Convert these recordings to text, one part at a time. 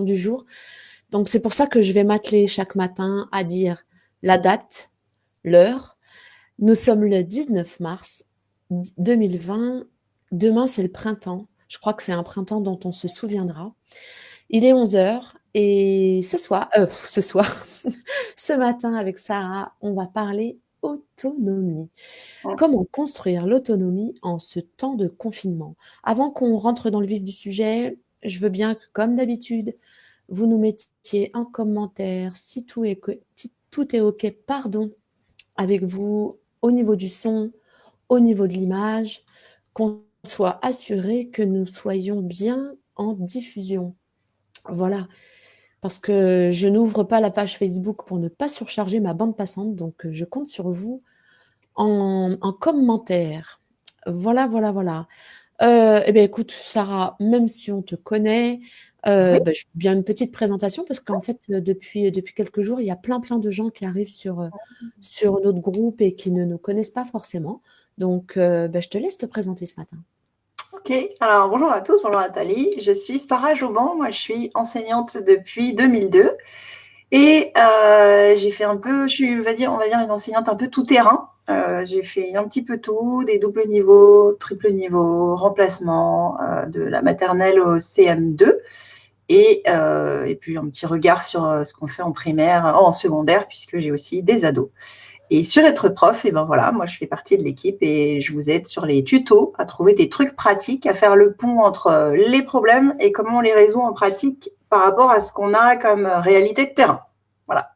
du jour. Donc, c'est pour ça que je vais m'atteler chaque matin à dire la date, l'heure. Nous sommes le 19 mars 2020. Demain, c'est le printemps. Je crois que c'est un printemps dont on se souviendra. Il est 11 heures et ce soir, ce matin avec Sarah, on va parler autonomie. Comment construire l'autonomie en ce temps de confinement? Avant qu'on rentre dans le vif du sujet, je veux bien que, comme d'habitude, vous nous mettiez un commentaire si tout est OK, pardon, avec vous au niveau du son, au niveau de l'image, qu'on soit assuré que nous soyons bien en diffusion. Voilà, parce que je n'ouvre pas la page Facebook pour ne pas surcharger ma bande passante, donc je compte sur vous en commentaire. Voilà, voilà, voilà. Eh bien, écoute, Sarah, même si on te connaît, Oui, je fais bien une petite présentation parce qu'en fait, depuis quelques jours, il y a plein de gens qui arrivent sur notre groupe et qui ne nous connaissent pas forcément. Donc, je te laisse te présenter ce matin. ok. Alors, bonjour à tous, bonjour Nathalie. Je suis Sarah Jauban, moi je suis enseignante depuis 2002 et j'ai fait un peu, je suis, on va dire une enseignante un peu tout terrain. J'ai fait un petit peu tout, des doubles niveaux, triple niveau, remplacement, de la maternelle au CM2 et puis un petit regard sur ce qu'on fait en primaire, en secondaire, puisque j'ai aussi des ados. Et sur être prof, et ben voilà, moi je fais partie de l'équipe et je vous aide sur les tutos à trouver des trucs pratiques, à faire le pont entre les problèmes et comment on les résout en pratique par rapport à ce qu'on a comme réalité de terrain. Voilà.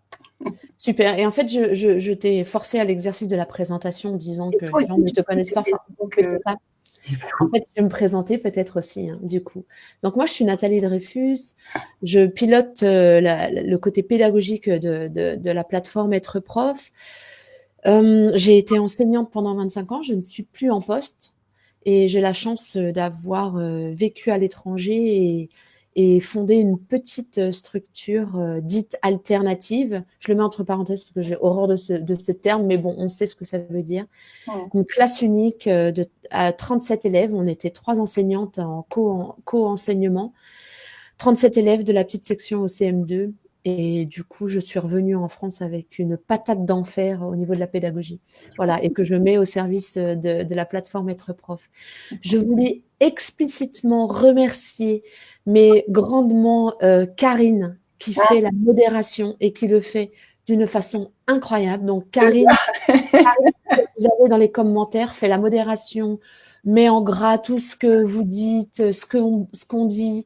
Super. Et en fait, je t'ai forcé à l'exercice de la présentation, disant Et que toi les gens aussi, ne te connaissent pas. Enfin, donc, oui, c'est ça. En fait, je vais me présenter peut-être aussi, hein, du coup. Donc moi, je suis Nathalie Dreyfus. Je pilote le côté pédagogique de la plateforme Être Prof. J'ai été enseignante pendant 25 ans. Je ne suis plus en poste et j'ai la chance d'avoir vécu à l'étranger et fondé une petite structure dite alternative. Je le mets entre parenthèses parce que j'ai horreur de ce terme, mais bon, on sait ce que ça veut dire. Une classe unique à 37 élèves. On était 3 enseignantes en co-enseignement. 37 élèves de la petite section au CM2. Et du coup, je suis revenue en France avec une patate d'enfer au niveau de la pédagogie. Voilà, et que je mets au service de la plateforme Être Prof. Je voulais explicitement remercier, mais grandement, Karine, qui fait la modération et qui le fait d'une façon incroyable. Donc, Karine, vous avez dans les commentaires, fait la modération, met en gras tout ce que vous dites, ce qu'on dit.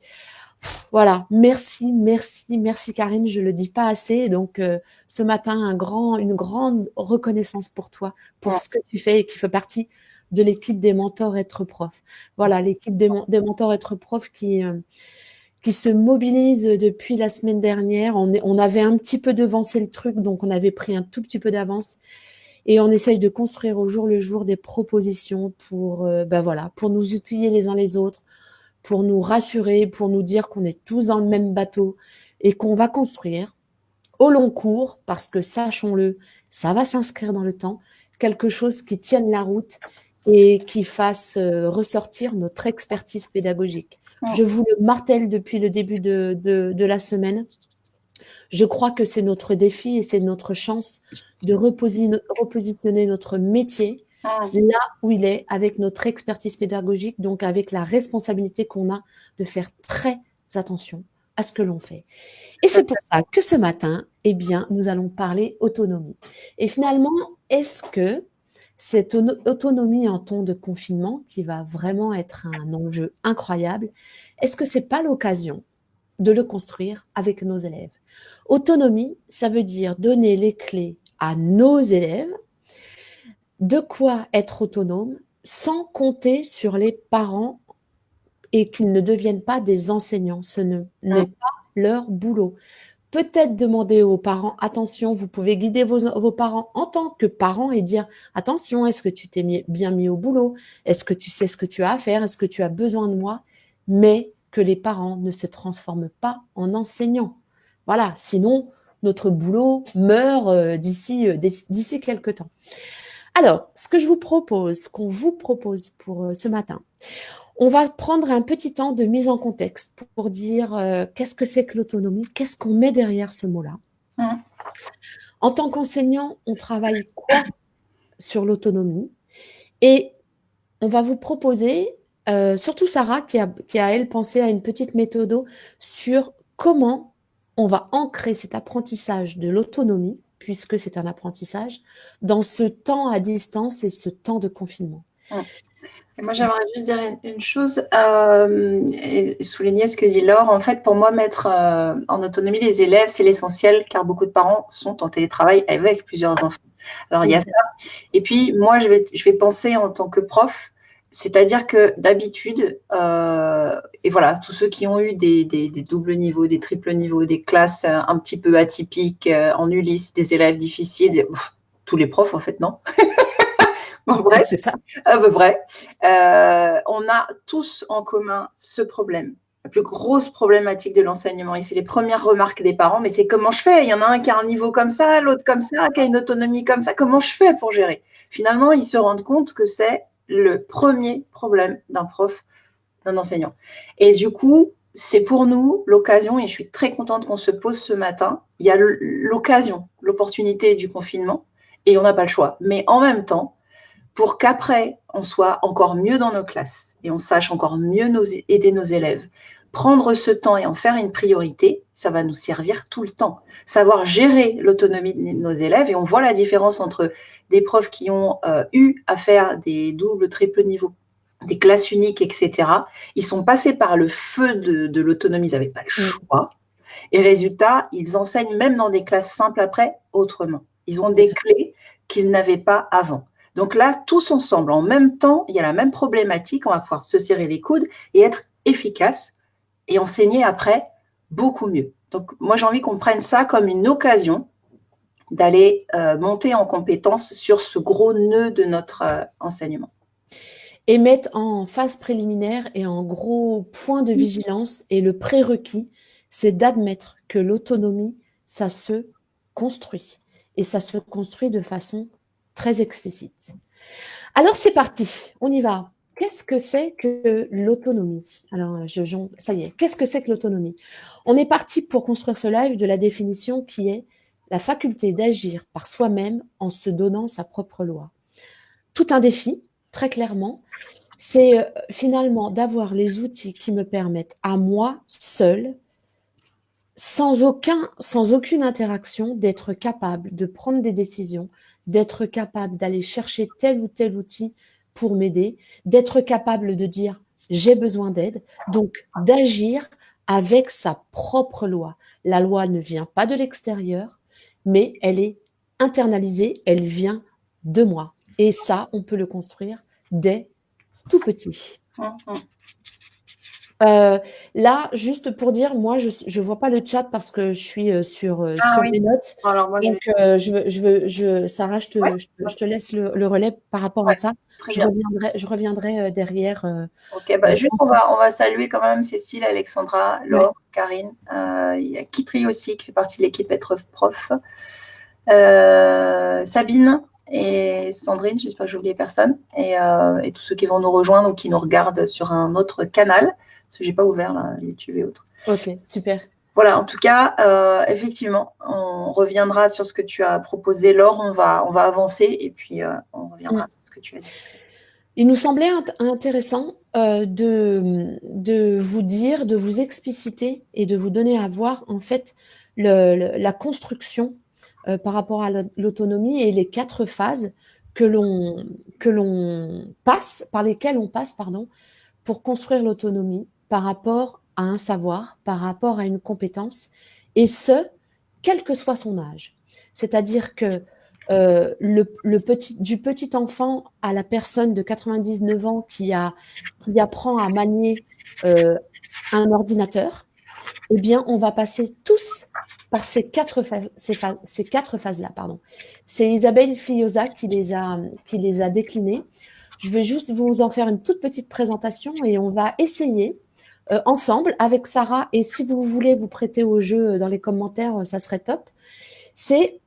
Voilà, merci, merci, merci Karine, je le dis pas assez. Donc ce matin, une grande reconnaissance pour toi, pour ce que tu fais et qui fait partie de l'équipe des mentors Être Prof. Voilà, l'équipe des mentors Être Prof qui se mobilise depuis la semaine dernière. On avait un petit peu devancé le truc, donc on avait pris un tout petit peu d'avance. Et on essaye de construire au jour le jour des propositions pour, voilà, pour nous outiller les uns les autres, pour nous rassurer, pour nous dire qu'on est tous dans le même bateau et qu'on va construire au long cours, parce que sachons-le, ça va s'inscrire dans le temps, quelque chose qui tienne la route et qui fasse ressortir notre expertise pédagogique. Je vous le martèle depuis le début de la semaine. Je crois que c'est notre défi et c'est notre chance de repositionner notre métier là où il est, avec notre expertise pédagogique, donc avec la responsabilité qu'on a de faire très attention à ce que l'on fait. Et c'est pour ça que ce matin, eh bien, nous allons parler autonomie. Et finalement, est-ce que cette autonomie en temps de confinement, qui va vraiment être un enjeu incroyable, est-ce que c'est pas l'occasion de le construire avec nos élèves? Autonomie, ça veut dire donner les clés à nos élèves de quoi être autonome sans compter sur les parents et qu'ils ne deviennent pas des enseignants. N'est pas leur boulot. Peut-être demander aux parents, attention, vous pouvez guider vos parents en tant que parents et dire, attention, est-ce que tu t'es bien mis au boulot? Est-ce que tu sais ce que tu as à faire? Est-ce que tu as besoin de moi? Mais que les parents ne se transforment pas en enseignants. Voilà, sinon, notre boulot meurt d'ici quelques temps. Alors, ce qu'on vous propose pour ce matin, On va prendre un petit temps de mise en contexte pour dire qu'est-ce que c'est que l'autonomie, qu'est-ce qu'on met derrière ce mot-là. En tant qu'enseignant, on travaille quoi sur l'autonomie? Et on va vous proposer, surtout Sarah, qui a, elle, pensé à une petite méthode sur comment on va ancrer cet apprentissage de l'autonomie, puisque c'est un apprentissage, dans ce temps à distance et ce temps de confinement. Et moi, j'aimerais juste dire une chose et souligner ce que dit Laure. En fait, pour moi, mettre en autonomie les élèves, c'est l'essentiel, car beaucoup de parents sont en télétravail avec plusieurs enfants. Alors, il y a ça. Et puis, moi, je vais penser en tant que prof, c'est-à-dire que d'habitude, et voilà, tous ceux qui ont eu des doubles niveaux, des triples niveaux, des classes un petit peu atypiques, en Ulysse, des élèves difficiles, tous les profs, en fait, non. Bon, bref, c'est ça. À peu près. On a tous en commun ce problème. La plus grosse problématique de l'enseignement, et c'est les premières remarques des parents, mais c'est comment je fais? Il y en a un qui a un niveau comme ça, l'autre comme ça, qui a une autonomie comme ça. Comment je fais pour gérer? Finalement, ils se rendent compte que c'est le premier problème d'un prof, d'un enseignant. Et du coup, c'est pour nous l'occasion, et je suis très contente qu'on se pose ce matin, il y a l'occasion, l'opportunité du confinement, et on n'a pas le choix. Mais en même temps, pour qu'après, on soit encore mieux dans nos classes et on sache encore mieux aider nos élèves. Prendre ce temps et en faire une priorité, ça va nous servir tout le temps. Savoir gérer l'autonomie de nos élèves, et on voit la différence entre des profs qui ont eu à faire des doubles, triples niveaux, des classes uniques, etc. Ils sont passés par le feu de l'autonomie, ils n'avaient pas le choix. Et résultat, ils enseignent même dans des classes simples après, autrement. Ils ont des clés qu'ils n'avaient pas avant. Donc là, tous ensemble, en même temps, il y a la même problématique, on va pouvoir se serrer les coudes et être efficace et enseigner après beaucoup mieux. Donc moi, j'ai envie qu'on prenne ça comme une occasion d'aller monter en compétence sur ce gros nœud de notre enseignement. Et mettre en phase préliminaire et en gros point de vigilance, et le prérequis, c'est d'admettre que l'autonomie, ça se construit. Et ça se construit de façon très explicite. Alors, c'est parti, on y va. Qu'est-ce que c'est que l'autonomie? Alors, ça y est, qu'est-ce que c'est que l'autonomie? On est parti pour construire ce live de la définition qui est la faculté d'agir par soi-même en se donnant sa propre loi. Tout un défi, très clairement, c'est finalement d'avoir les outils qui me permettent à moi, seule, sans aucune interaction, d'être capable de prendre des décisions, d'être capable d'aller chercher tel ou tel outil pour m'aider, d'être capable de dire j'ai besoin d'aide, donc d'agir avec sa propre loi. La loi ne vient pas de l'extérieur, mais elle est internalisée, elle vient de moi. Et ça, on peut le construire dès tout petit. Là, juste pour dire, moi, je vois pas le chat parce que je suis sur mes notes. Alors, moi, donc, Sarah, je te laisse le relais par rapport à ça. Je reviendrai derrière. Ok, juste on va saluer quand même Cécile, Alexandra, Laure, Karine. Il y a Kitri aussi qui fait partie de l'équipe Être Prof. Sabine et Sandrine, j'espère que j'ai oublié personne. Et tous ceux qui vont nous rejoindre ou qui nous regardent sur un autre canal. Parce que je n'ai pas ouvert là, YouTube et autres. Ok, super. Voilà, en tout cas, effectivement, on reviendra sur ce que tu as proposé, Laure. On va avancer et puis on reviendra sur ce que tu as dit. Il nous semblait intéressant de vous dire, de vous expliciter et de vous donner à voir en fait la construction par rapport à l'autonomie et les 4 phases que l'on passe, par lesquelles on passe, pour construire l'autonomie par rapport à un savoir, par rapport à une compétence, et ce, quel que soit son âge. C'est-à-dire que du petit enfant à la personne de 99 ans qui apprend à manier un ordinateur, eh bien, on va passer tous par ces 4 phases-là. C'est Isabelle Fillosa qui les a déclinées. Je vais juste vous en faire une toute petite présentation et on va essayer ensemble avec Sarah, et si vous voulez vous prêter au jeu dans les commentaires, ça serait top. C'est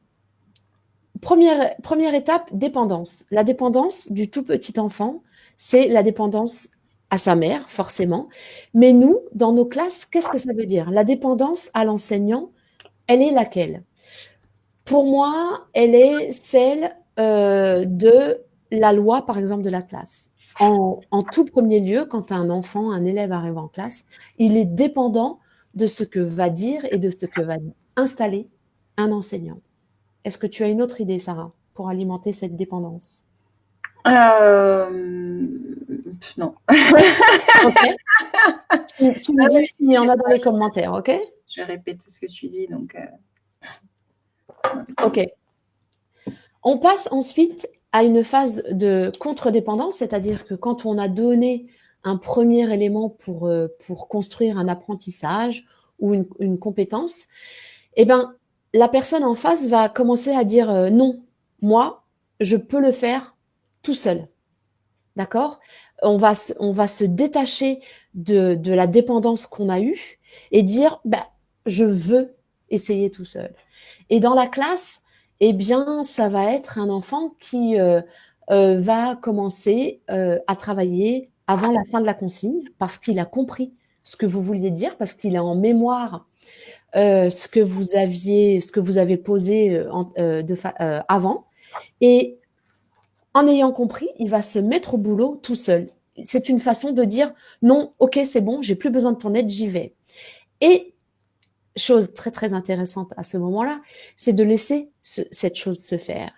première étape, dépendance. La dépendance du tout petit enfant, c'est la dépendance à sa mère, forcément. Mais nous, dans nos classes, qu'est-ce que ça veut dire? La dépendance à l'enseignant, elle est laquelle? Pour moi, elle est celle de la loi, par exemple, de la classe. En tout premier lieu, quand un enfant, un élève arrive en classe, il est dépendant de ce que va dire et de ce que va installer un enseignant. Est-ce que tu as une autre idée, Sarah, pour alimenter cette dépendance? Non. Ok. Tu me dis s'il y en a dans les commentaires, ok? Je vais répéter ce que tu dis. Donc, ok. On passe ensuite à une phase de contre-dépendance, c'est-à-dire que quand on a donné un premier élément pour construire un apprentissage ou une compétence, eh ben, la personne en face va commencer à dire non, moi, je peux le faire tout seul. D'accord? On va se détacher de la dépendance qu'on a eue et dire bah, je veux essayer tout seul. Et dans la classe, eh bien, ça va être un enfant qui va commencer à travailler avant la fin de la consigne parce qu'il a compris ce que vous vouliez dire, parce qu'il a en mémoire ce que vous avez posé avant. Et en ayant compris, il va se mettre au boulot tout seul. C'est une façon de dire non, ok, c'est bon, j'ai plus besoin de ton aide, j'y vais. Et chose très très intéressante à ce moment-là, c'est de laisser cette chose se faire.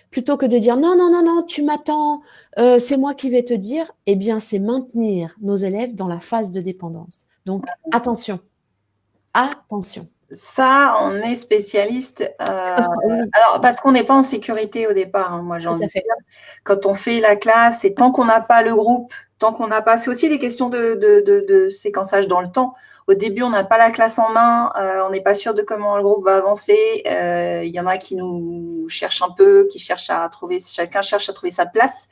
Plutôt que de dire non, non, non, non, tu m'attends, c'est moi qui vais te dire, eh bien, c'est maintenir nos élèves dans la phase de dépendance. Donc, attention, attention. ça, on est spécialiste. Oui, Alors, parce qu'on n'est pas en sécurité au départ, hein, moi j'ai tout envie à de fait. dire. Quand on fait la classe, et tant qu'on n'a pas le groupe, tant qu'on n'a pas. C'est aussi des questions de séquençage dans le temps. Au début, on n'a pas la classe en main, on n'est pas sûr de comment le groupe va avancer. Il y en a qui nous cherchent un peu, qui cherchent à trouver, chacun cherche à trouver sa place.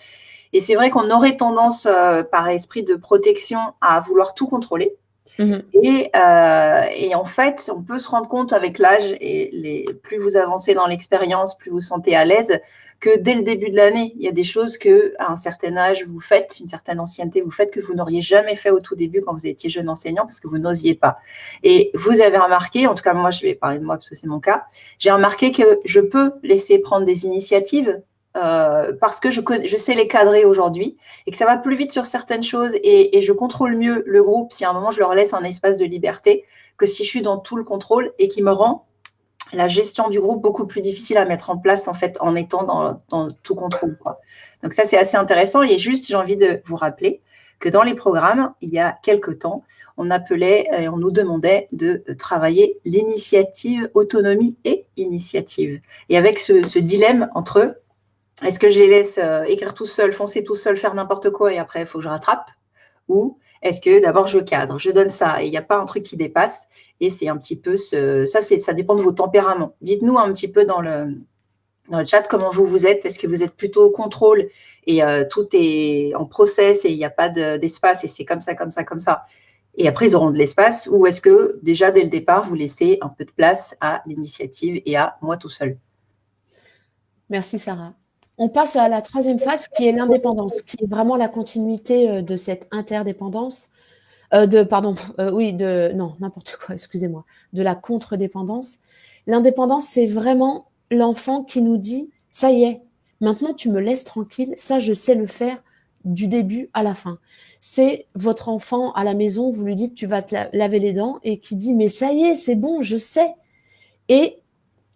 Et c'est vrai qu'on aurait tendance, par esprit de protection, à vouloir tout contrôler. Et en fait, on peut se rendre compte avec l'âge et plus vous avancez dans l'expérience, plus vous vous sentez à l'aise, que dès le début de l'année, il y a des choses que, à un certain âge, vous faites, une certaine ancienneté, vous faites que vous n'auriez jamais fait au tout début quand vous étiez jeune enseignant parce que vous n'osiez pas. Et vous avez remarqué, en tout cas moi, je vais parler de moi parce que c'est mon cas, j'ai remarqué que je peux laisser prendre des initiatives parce que je sais les cadrer aujourd'hui et que ça va plus vite sur certaines choses et je contrôle mieux le groupe si à un moment je leur laisse un espace de liberté que si je suis dans tout le contrôle et qui me rend la gestion du groupe beaucoup plus difficile à mettre en place en fait en étant dans tout contrôle, quoi. Donc ça c'est assez intéressant et juste j'ai envie de vous rappeler que dans les programmes, il y a quelques temps, on appelait et on nous demandait de travailler l'initiative, autonomie et initiative. Et avec ce dilemme entre est-ce que je les laisse écrire tout seul, foncer tout seul, faire n'importe quoi et après, il faut que je rattrape? Ou est-ce que d'abord, je cadre, je donne ça et il n'y a pas un truc qui dépasse? Et c'est un petit peu ça dépend de vos tempéraments. Dites-nous un petit peu dans le chat comment vous êtes. Est-ce que vous êtes plutôt au contrôle et tout est en process et il n'y a pas d'espace et c'est comme ça, comme ça, comme ça? Et après, ils auront de l'espace. Ou est-ce que déjà, dès le départ, vous laissez un peu de place à l'initiative et à moi tout seul? Merci, Sarah. On passe à la troisième phase qui est l'indépendance, qui est vraiment la continuité de cette interdépendance, non, n'importe quoi, excusez-moi, de la contre-dépendance. L'indépendance, c'est vraiment l'enfant qui nous dit, ça y est, maintenant tu me laisses tranquille, ça je sais le faire du début à la fin. C'est votre enfant à la maison, vous lui dites, tu vas te laver les dents, et qui dit, mais ça y est, c'est bon, je sais. Et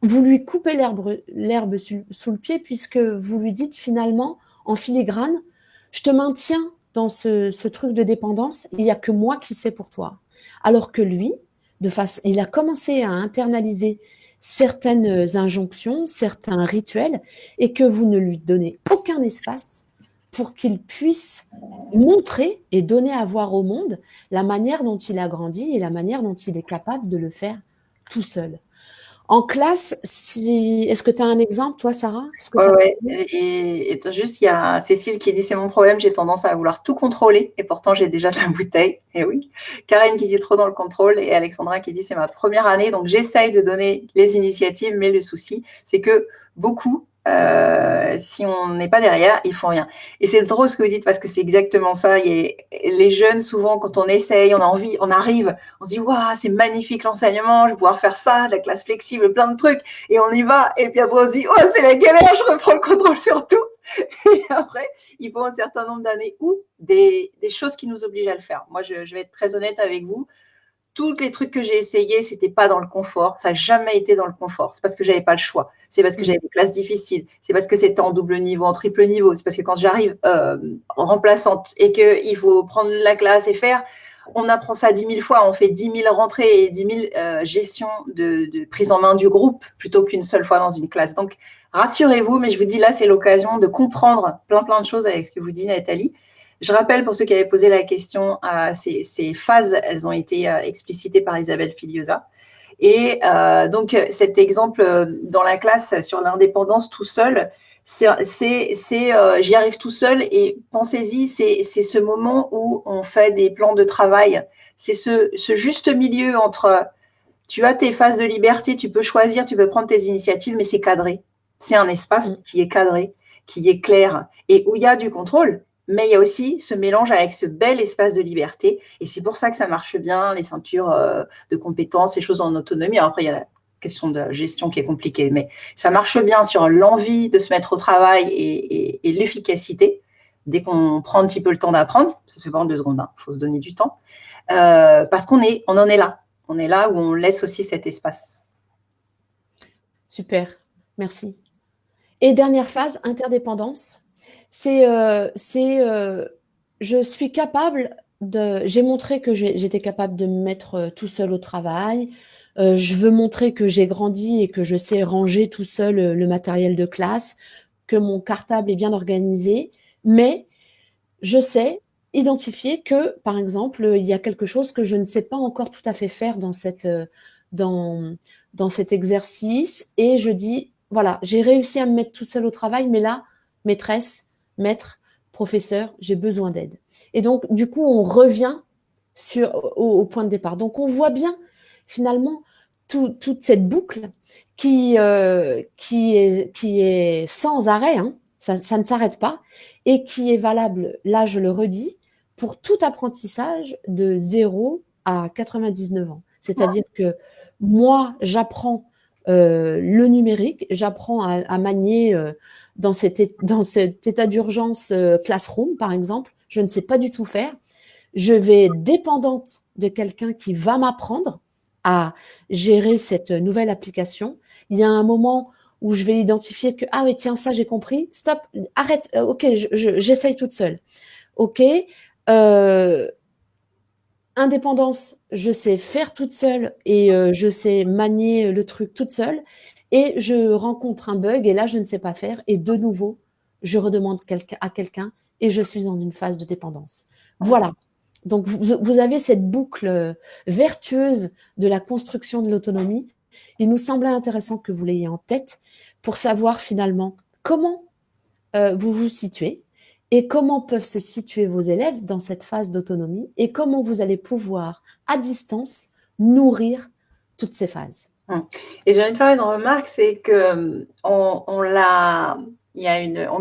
vous lui coupez l'herbe sous le pied puisque vous lui dites finalement en filigrane, je te maintiens dans ce truc de dépendance, il n'y a que moi qui sais pour toi. Alors que lui, il a commencé à internaliser certaines injonctions, certains rituels, et que vous ne lui donnez aucun espace pour qu'il puisse montrer et donner à voir au monde la manière dont il a grandi et la manière dont il est capable de le faire tout seul. En classe, est-ce que tu as un exemple, toi, Sarah? Ouais. Et juste, il y a Cécile qui dit c'est mon problème, j'ai tendance à vouloir tout contrôler et pourtant j'ai déjà de la bouteille. Et oui. Karine qui dit trop dans le contrôle et Alexandra qui dit c'est ma première année donc j'essaye de donner les initiatives, mais le souci c'est que beaucoup si on n'est pas derrière, ils font rien. Et c'est drôle ce que vous dites parce que c'est exactement ça. Les jeunes, souvent, quand on essaye, on a envie, on arrive, on se dit waouh, c'est magnifique l'enseignement, je vais pouvoir faire ça, de la classe flexible, plein de trucs, et on y va. Et puis après on se dit oh c'est la galère, je reprends le contrôle sur tout. Et après, il faut un certain nombre d'années ou des choses qui nous obligent à le faire. Moi, je vais être très honnête avec vous. Tous les trucs que j'ai essayés, c'était pas dans le confort. Ça n'a jamais été dans le confort. C'est parce que j'avais pas le choix. C'est parce que j'avais des classes difficiles. C'est parce que c'était en double niveau, en triple niveau. C'est parce que quand j'arrive en remplaçante et qu'il faut prendre la classe et faire, on apprend ça 10 000 fois. On fait 10 000 rentrées et 10 000 gestions de prise en main du groupe plutôt qu'une seule fois dans une classe. Donc, rassurez-vous, mais je vous dis là, c'est l'occasion de comprendre plein de choses avec ce que vous dit Nathalie. Je rappelle pour ceux qui avaient posé la question, ces phases, elles ont été explicitées par Isabelle Filiosa. Et donc, cet exemple dans la classe sur l'indépendance tout seul, j'y arrive tout seul et pensez-y, c'est ce moment où on fait des plans de travail. C'est ce juste milieu entre tu as tes phases de liberté, tu peux choisir, tu peux prendre tes initiatives, mais c'est cadré. C'est un espace qui est cadré, qui est clair et où il y a du contrôle. Mais il y a aussi ce mélange avec ce bel espace de liberté. Et c'est pour ça que ça marche bien, les ceintures de compétences, les choses en autonomie. Alors après, il y a la question de gestion qui est compliquée, mais ça marche bien sur l'envie de se mettre au travail et l'efficacité. Dès qu'on prend un petit peu le temps d'apprendre, ça se fait pas en 2 secondes, il faut se donner du temps, parce qu'on en est là. On est là où on laisse aussi cet espace. Super, merci. Et dernière phase, interdépendance. Je suis capable j'ai montré que j'étais capable de me mettre tout seul au travail. Je veux montrer que j'ai grandi et que je sais ranger tout seul le matériel de classe, que mon cartable est bien organisé, mais je sais identifier que, par exemple, il y a quelque chose que je ne sais pas encore tout à fait faire dans cet exercice, et je dis, voilà, j'ai réussi à me mettre tout seul au travail, mais là, maîtresse, maître, professeur, j'ai besoin d'aide. Et donc, du coup, on revient au point de départ. Donc, on voit bien, finalement, toute cette boucle qui est sans arrêt, hein, ça ne s'arrête pas, et qui est valable, là je le redis, pour tout apprentissage de 0 à 99 ans. C'est-à-dire que moi, j'apprends le numérique, j'apprends à manier dans cet état d'urgence Classroom, par exemple, je ne sais pas du tout faire. Je vais être dépendante de quelqu'un qui va m'apprendre à gérer cette nouvelle application. Il y a un moment où je vais identifier que, ah oui, tiens, ça, j'ai compris, stop, arrête, ok, j'essaye toute seule. Ok, indépendance, je sais faire toute seule et je sais manier le truc toute seule, et je rencontre un bug et là, je ne sais pas faire, et de nouveau, je redemande à quelqu'un et je suis dans une phase de dépendance. Voilà. Donc, vous avez cette boucle vertueuse de la construction de l'autonomie. Il nous semblait intéressant que vous l'ayez en tête pour savoir finalement comment vous vous situez et comment peuvent se situer vos élèves dans cette phase d'autonomie et comment vous allez pouvoir, à distance, nourrir toutes ces phases. Et j'ai envie de faire une remarque, c'est que on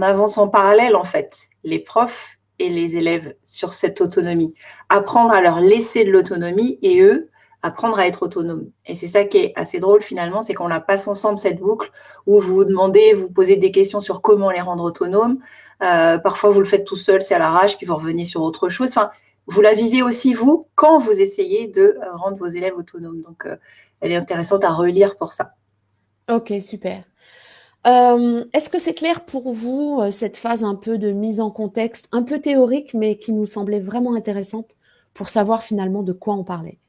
avance en parallèle, en fait, les profs et les élèves sur cette autonomie. Apprendre à leur laisser de l'autonomie et eux, apprendre à être autonomes. Et c'est ça qui est assez drôle finalement, c'est qu'on la passe ensemble, cette boucle, où vous vous posez des questions sur comment les rendre autonomes. Parfois, vous le faites tout seul, c'est à l'arrache, puis vous revenez sur autre chose. Enfin, vous la vivez aussi, vous, quand vous essayez de rendre vos élèves autonomes. Donc, elle est intéressante à relire pour ça. Ok, super. Est-ce que c'est clair pour vous, cette phase un peu de mise en contexte, un peu théorique, mais qui nous semblait vraiment intéressante pour savoir finalement de quoi on parlait?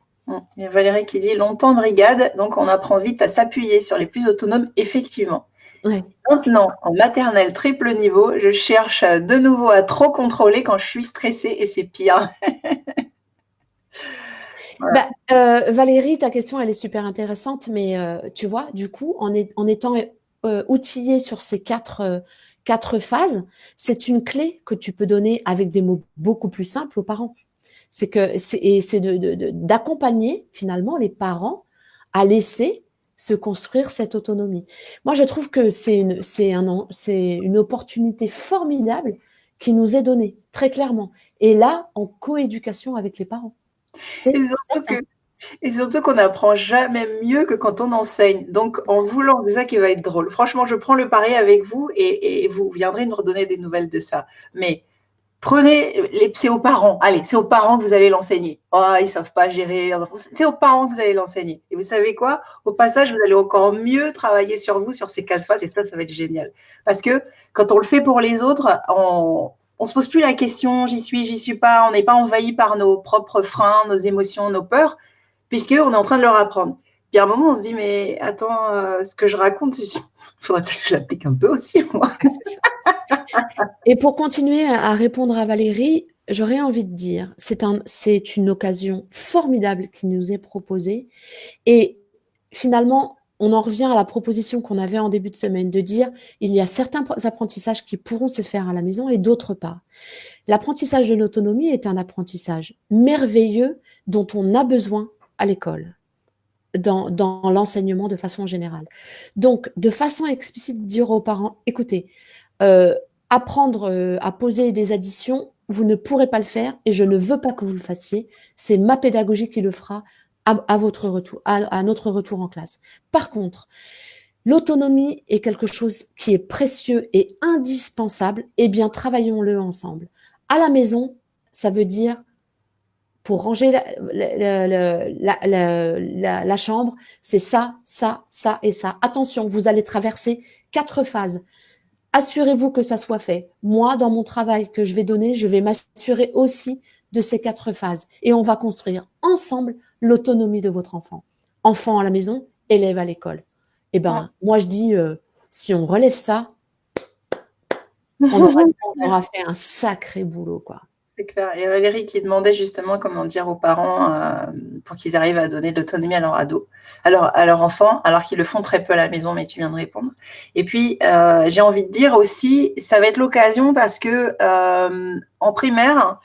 Il y a Valérie qui dit « Longtemps brigade, donc on apprend vite à s'appuyer sur les plus autonomes, effectivement. Ouais. Maintenant, en maternelle triple niveau, je cherche de nouveau à trop contrôler quand je suis stressée et c'est pire. » Voilà. Valérie, ta question, elle est super intéressante, mais tu vois, du coup, en étant outillée sur ces quatre phases, c'est une clé que tu peux donner avec des mots beaucoup plus simples aux parents. C'est d'accompagner finalement les parents à laisser se construire cette autonomie. Moi, je trouve que c'est une opportunité formidable qui nous est donnée, très clairement. Et là, en coéducation avec les parents. C'est Et surtout certain. que et surtout qu'on n'apprend jamais mieux que quand on enseigne. Donc, en voulant, c'est ça qui va être drôle. Franchement, je prends le pari avec vous et vous viendrez nous redonner des nouvelles de ça. Mais c'est aux parents. Allez, c'est aux parents que vous allez l'enseigner. Oh, ils savent pas gérer leurs enfants. C'est aux parents que vous allez l'enseigner. Et vous savez quoi? Au passage, vous allez encore mieux travailler sur vous, sur ces 4 phases, et ça va être génial. Parce que quand on le fait pour les autres, on se pose plus la question, j'y suis pas, on n'est pas envahi par nos propres freins, nos émotions, nos peurs, puisqu'on est en train de leur apprendre. Puis à un moment, on se dit, mais attends, ce que je raconte, il faudrait peut-être que je l'applique un peu aussi, moi. Et pour continuer à répondre à Valérie, j'aurais envie de dire, c'est une occasion formidable qui nous est proposée. Et finalement, on en revient à la proposition qu'on avait en début de semaine, de dire il y a certains apprentissages qui pourront se faire à la maison et d'autres pas. L'apprentissage de l'autonomie est un apprentissage merveilleux dont on a besoin à l'école, dans l'enseignement de façon générale. Donc, de façon explicite, dire aux parents, écoutez, apprendre à poser des additions, vous ne pourrez pas le faire et je ne veux pas que vous le fassiez. C'est ma pédagogie qui le fera à votre retour, à notre retour en classe. Par contre, l'autonomie est quelque chose qui est précieux et indispensable. Eh bien, travaillons-le ensemble. À la maison, ça veut dire pour ranger la chambre, c'est ça, ça, ça et ça. Attention, vous allez traverser 4 phases. Assurez-vous que ça soit fait. Moi, dans mon travail que je vais donner, je vais m'assurer aussi de ces 4 phases. Et on va construire ensemble l'autonomie de votre enfant. Enfant à la maison, élève à l'école. Eh ben, moi, je dis, si on relève ça, on aura fait un sacré boulot, quoi. C'est clair. Et Valérie qui demandait justement comment dire aux parents pour qu'ils arrivent à donner de l'autonomie à leur ado, à leur enfant, alors qu'ils le font très peu à la maison, mais tu viens de répondre. Et puis, j'ai envie de dire aussi, ça va être l'occasion parce que en primaire,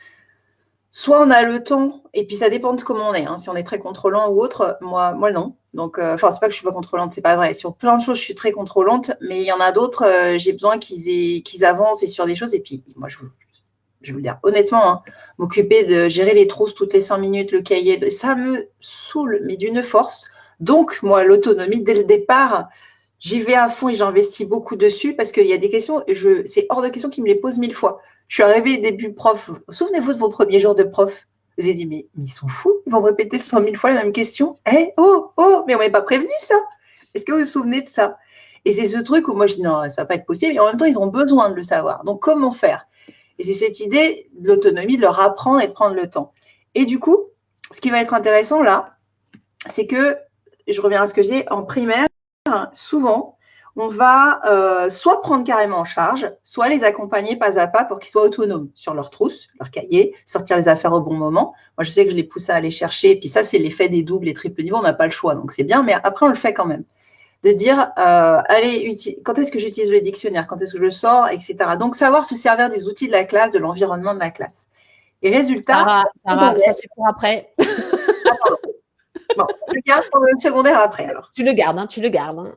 soit on a le temps, et puis ça dépend de comment on est, hein, si on est très contrôlant ou autre, moi non. Donc, enfin, c'est pas que je suis pas contrôlante, c'est pas vrai. Sur plein de choses, je suis très contrôlante, mais il y en a d'autres, j'ai besoin qu'ils avancent et sur des choses. Et puis, moi, je vais vous dire honnêtement, hein, m'occuper de gérer les trousses toutes les 5 minutes, le cahier, ça me saoule, mais d'une force. Donc, moi, l'autonomie, dès le départ, j'y vais à fond et j'investis beaucoup dessus parce qu'il y a des questions, c'est hors de question qu'ils me les posent 1000 fois. Je suis arrivée début prof. Souvenez-vous de vos premiers jours de prof. Vous avez dit, mais ils sont fous, ils vont me répéter 100 000 fois la même question. Oh, mais on m'avait pas prévenu ça. Est-ce que vous vous souvenez de ça? Et c'est ce truc où moi je dis, non, ça va pas être possible. Et en même temps, ils ont besoin de le savoir. Donc, comment faire? Et c'est cette idée de l'autonomie, de leur apprendre et de prendre le temps. Et du coup, ce qui va être intéressant là, c'est que, je reviens à ce que je disais, en primaire, souvent, on va soit prendre carrément en charge, soit les accompagner pas à pas pour qu'ils soient autonomes sur leurs trousses, leurs cahiers, sortir les affaires au bon moment. Moi, je sais que je les pousse à aller chercher. Et puis ça, c'est l'effet des doubles et triples niveaux. On n'a pas le choix, donc c'est bien. Mais après, on le fait quand même. De dire, allez, quand est-ce que j'utilise le dictionnaire, quand est-ce que je le sors, etc. Donc, savoir se servir des outils de la classe, de l'environnement de la classe. Et résultat… Sarah, ça c'est pour après. Bon, je garde pour le secondaire après, alors. Tu le gardes, hein, tu le gardes. Hein.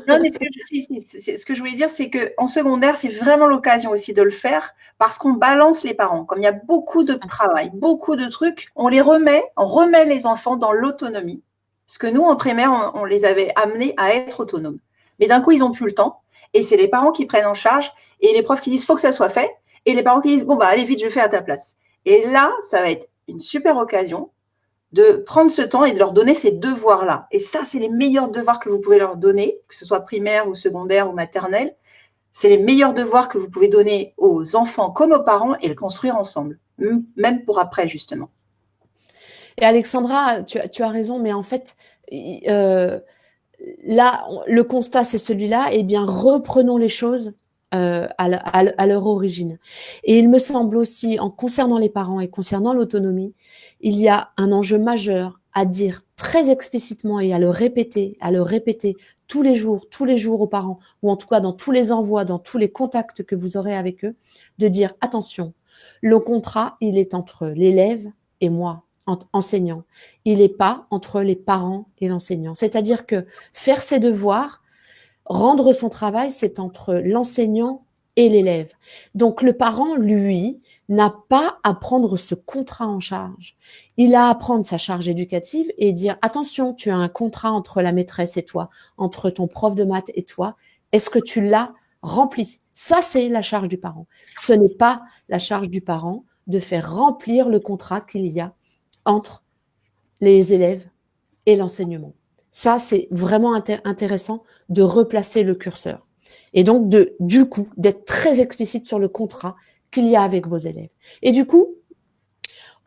Non, mais ce que je voulais dire, c'est qu'en secondaire, c'est vraiment l'occasion aussi de le faire parce qu'on balance les parents. Comme il y a beaucoup de travail, beaucoup de trucs, on remet les enfants dans l'autonomie. Parce que nous, en primaire, on les avait amenés à être autonomes. Mais d'un coup, ils n'ont plus le temps. Et c'est les parents qui prennent en charge et les profs qui disent, il faut que ça soit fait. Et les parents qui disent, bon, bah, allez vite, je fais à ta place. Et là, ça va être une super occasion de prendre ce temps et de leur donner ces devoirs-là. Et ça, c'est les meilleurs devoirs que vous pouvez leur donner, que ce soit primaire ou secondaire ou maternelle. C'est les meilleurs devoirs que vous pouvez donner aux enfants comme aux parents et le construire ensemble, même pour après, justement. Et Alexandra, tu as raison, mais en fait, là, le constat, c'est celui-là. Eh bien, reprenons les choses à leur origine. Et il me semble aussi, en concernant les parents et concernant l'autonomie, il y a un enjeu majeur à dire très explicitement et à le répéter tous les jours aux parents, ou en tout cas dans tous les envois, dans tous les contacts que vous aurez avec eux, de dire attention, le contrat, il est entre l'élève et moi. enseignant. Il n'est pas entre les parents et l'enseignant. C'est-à-dire que faire ses devoirs, rendre son travail, c'est entre l'enseignant et l'élève. Donc le parent, lui, n'a pas à prendre ce contrat en charge. Il a à prendre sa charge éducative et dire attention, tu as un contrat entre la maîtresse et toi, entre ton prof de maths et toi. Est-ce que tu l'as rempli? Ça, c'est la charge du parent. Ce n'est pas la charge du parent de faire remplir le contrat qu'il y a entre les élèves et l'enseignement. Ça, c'est vraiment intéressant de replacer le curseur. Et donc, du coup, d'être très explicite sur le contrat qu'il y a avec vos élèves. Et du coup,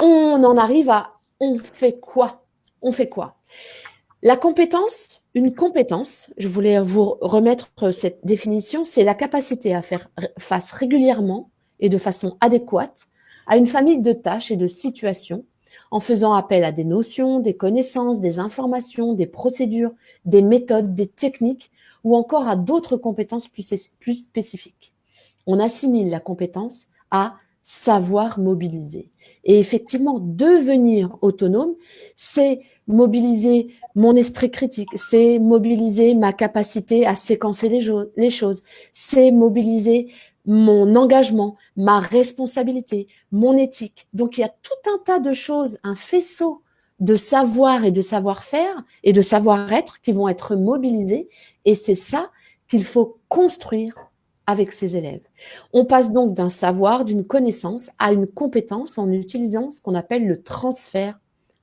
on en arrive à on fait quoi? On fait quoi? La compétence, une compétence, je voulais vous remettre cette définition, c'est la capacité à faire face régulièrement et de façon adéquate à une famille de tâches et de situations en faisant appel à des notions, des connaissances, des informations, des procédures, des méthodes, des techniques ou encore à d'autres compétences plus spécifiques. On assimile la compétence à savoir mobiliser. Et effectivement, devenir autonome, c'est mobiliser mon esprit critique, c'est mobiliser ma capacité à séquencer les choses, c'est mobiliser mon engagement, ma responsabilité, mon éthique. Donc, il y a tout un tas de choses, un faisceau de savoir et de savoir-faire et de savoir-être qui vont être mobilisés. Et c'est ça qu'il faut construire avec ses élèves. On passe donc d'un savoir, d'une connaissance à une compétence en utilisant ce qu'on appelle le transfert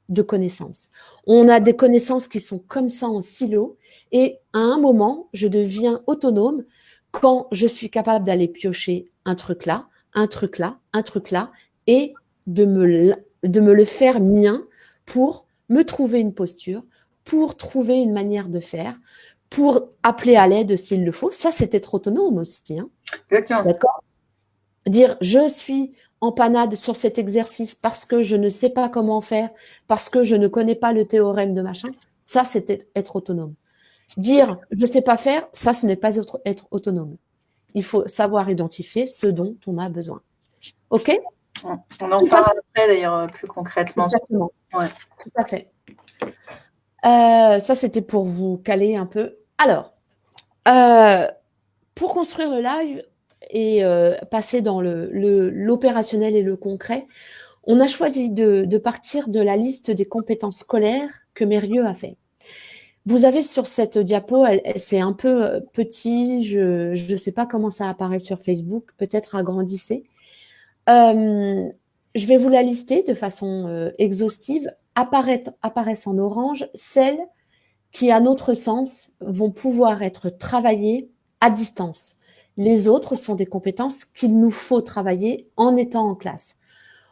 de connaissances. On a des connaissances qui sont comme ça en silo et à un moment, je deviens autonome quand je suis capable d'aller piocher un truc là, un truc là, un truc là et de me le faire mien pour me trouver une posture, pour trouver une manière de faire, pour appeler à l'aide s'il le faut. Ça, c'est être autonome aussi. Hein. Exactement. D'accord ? Dire je suis en panade sur cet exercice parce que je ne sais pas comment faire, parce que je ne connais pas le théorème de machin, ça, c'est être autonome. Dire je ne sais pas faire, ça, ce n'est pas être autonome. Il faut savoir identifier ce dont on a besoin. OK ? On en parle après, d'ailleurs, plus concrètement. Exactement. Ouais. Tout à fait. Ça, c'était pour vous caler un peu. Alors, pour construire le live et passer dans l'opérationnel et le concret, on a choisi de partir de la liste des compétences scolaires que Mérieux a fait. Vous avez sur cette diapo, c'est un peu petit, je ne sais pas comment ça apparaît sur Facebook, peut-être agrandissez. Je vais vous la lister de façon exhaustive. Apparaissent en orange celles qui, à notre sens, vont pouvoir être travaillées à distance. Les autres sont des compétences qu'il nous faut travailler en étant en classe.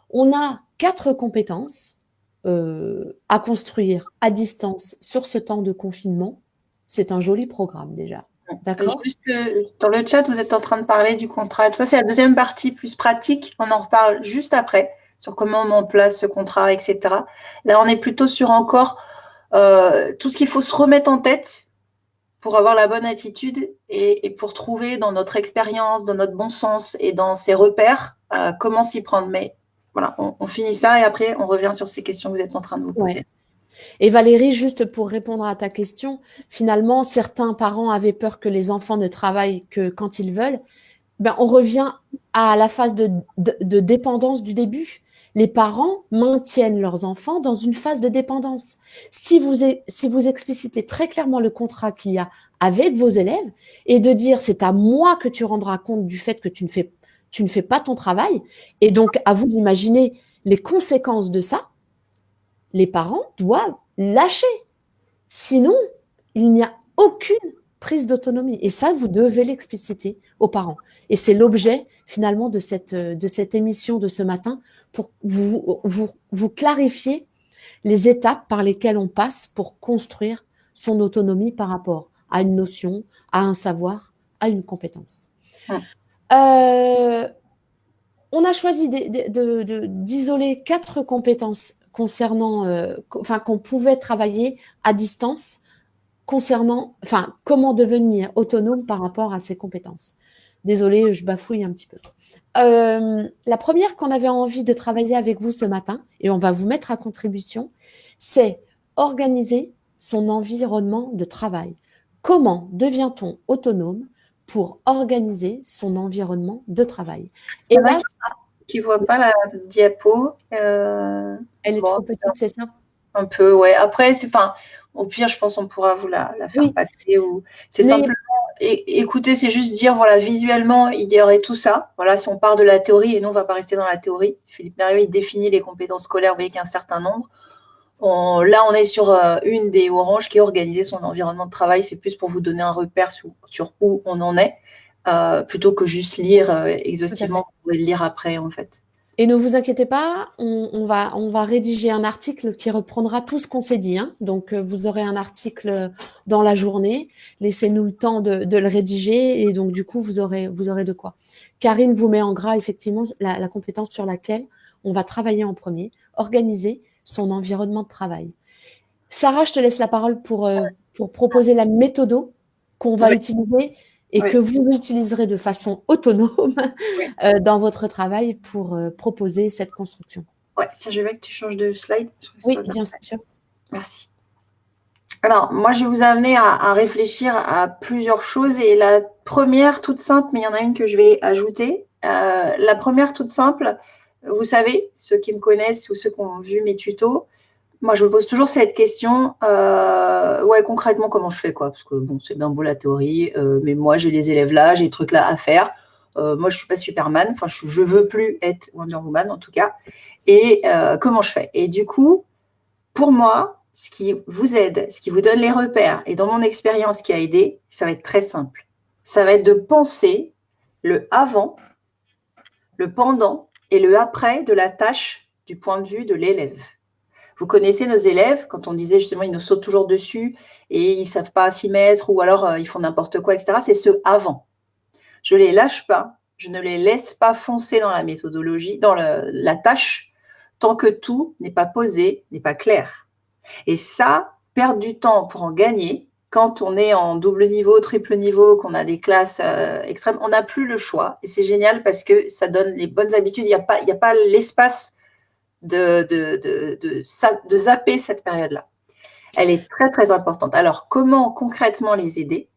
On a 4 compétences à construire à distance sur ce temps de confinement. C'est un joli programme déjà. D'accord ? Juste dans le chat, vous êtes en train de parler du contrat. Tout ça, c'est la deuxième partie plus pratique. On en reparle juste après sur comment on met en place ce contrat, etc. Là, on est plutôt sur encore tout ce qu'il faut se remettre en tête pour avoir la bonne attitude et pour trouver dans notre expérience, dans notre bon sens et dans ses repères, comment s'y prendre. Mais voilà, on finit ça et après, on revient sur ces questions que vous êtes en train de vous poser. Ouais. Et Valérie, juste pour répondre à ta question, finalement, certains parents avaient peur que les enfants ne travaillent que quand ils veulent. Ben, on revient à la phase de dépendance du début. Les parents maintiennent leurs enfants dans une phase de dépendance. Si vous explicitez très clairement le contrat qu'il y a avec vos élèves et de dire c'est à moi que tu rendras compte du fait que tu ne fais pas ton travail, et donc à vous d'imaginer les conséquences de ça, les parents doivent lâcher. Sinon, il n'y a aucune prise d'autonomie. Et ça, vous devez l'expliciter aux parents. Et c'est l'objet, finalement, de cette émission de ce matin pour vous clarifier les étapes par lesquelles on passe pour construire son autonomie par rapport à une notion, à un savoir, à une compétence. On a choisi d'isoler 4 compétences concernant, qu'on pouvait travailler à distance concernant, comment devenir autonome par rapport à ces compétences. Désolée, je bafouille un petit peu. La première qu'on avait envie de travailler avec vous ce matin, et on va vous mettre à contribution, c'est organiser son environnement de travail. Comment devient-on autonome pour organiser son environnement de travail? Et là, qui ne voit pas la diapo. Elle est trop petite, c'est ça? Un peu, ouais. Après, au pire, je pense qu'on pourra vous la faire passer. C'est simplement, écoutez, c'est juste dire, voilà, visuellement, il y aurait tout ça. Voilà, si on part de la théorie, et nous, on ne va pas rester dans la théorie. Philippe Mérieux, il définit les compétences scolaires, vous voyez qu'il y a un certain nombre. Là, on est sur une des oranges qui est organiser son environnement de travail. C'est plus pour vous donner un repère sur où on en est, plutôt que juste lire exhaustivement. Vous pourrez le lire après, en fait. Et ne vous inquiétez pas, on va rédiger un article qui reprendra tout ce qu'on s'est dit. Hein. Donc, vous aurez un article dans la journée. Laissez-nous le temps de le rédiger et donc, du coup, vous aurez de quoi. Karine vous met en gras, effectivement, la compétence sur laquelle on va travailler en premier, organiser son environnement de travail. Sarah, je te laisse la parole pour proposer la méthode qu'on va utiliser et que vous utiliserez de façon autonome dans votre travail pour proposer cette construction. Ouais, tiens, je veux que tu changes de slide. Oui, bien sûr. Merci. Alors, moi, je vais vous amener à réfléchir à plusieurs choses. Et la première, toute simple, mais il y en a une que je vais ajouter. La première, toute simple, vous savez, ceux qui me connaissent ou ceux qui ont vu mes tutos, moi, je me pose toujours cette question, concrètement, comment je fais, quoi? Parce que, bon, c'est bien beau la théorie, mais moi, j'ai les élèves là, j'ai des trucs là à faire. Moi, je ne suis pas Superman, enfin, je ne veux plus être Wonder Woman, en tout cas. Et comment je fais? Et du coup, pour moi, ce qui vous aide, ce qui vous donne les repères, et dans mon expérience qui a aidé, ça va être très simple. Ça va être de penser le avant, le pendant et le après de la tâche du point de vue de l'élève. Vous connaissez nos élèves, quand on disait justement ils nous sautent toujours dessus et ils ne savent pas s'y mettre ou alors ils font n'importe quoi, etc. C'est ce avant. Je ne les lâche pas, je ne les laisse pas foncer dans la méthodologie, dans la tâche, tant que tout n'est pas posé, n'est pas clair. Et ça, perdre du temps pour en gagner, quand on est en double niveau, triple niveau, qu'on a des classes extrêmes, on n'a plus le choix. Et c'est génial parce que ça donne les bonnes habitudes. Il n'y a pas l'espace de zapper cette période-là. Elle est très, très importante. Alors, comment concrètement les aider?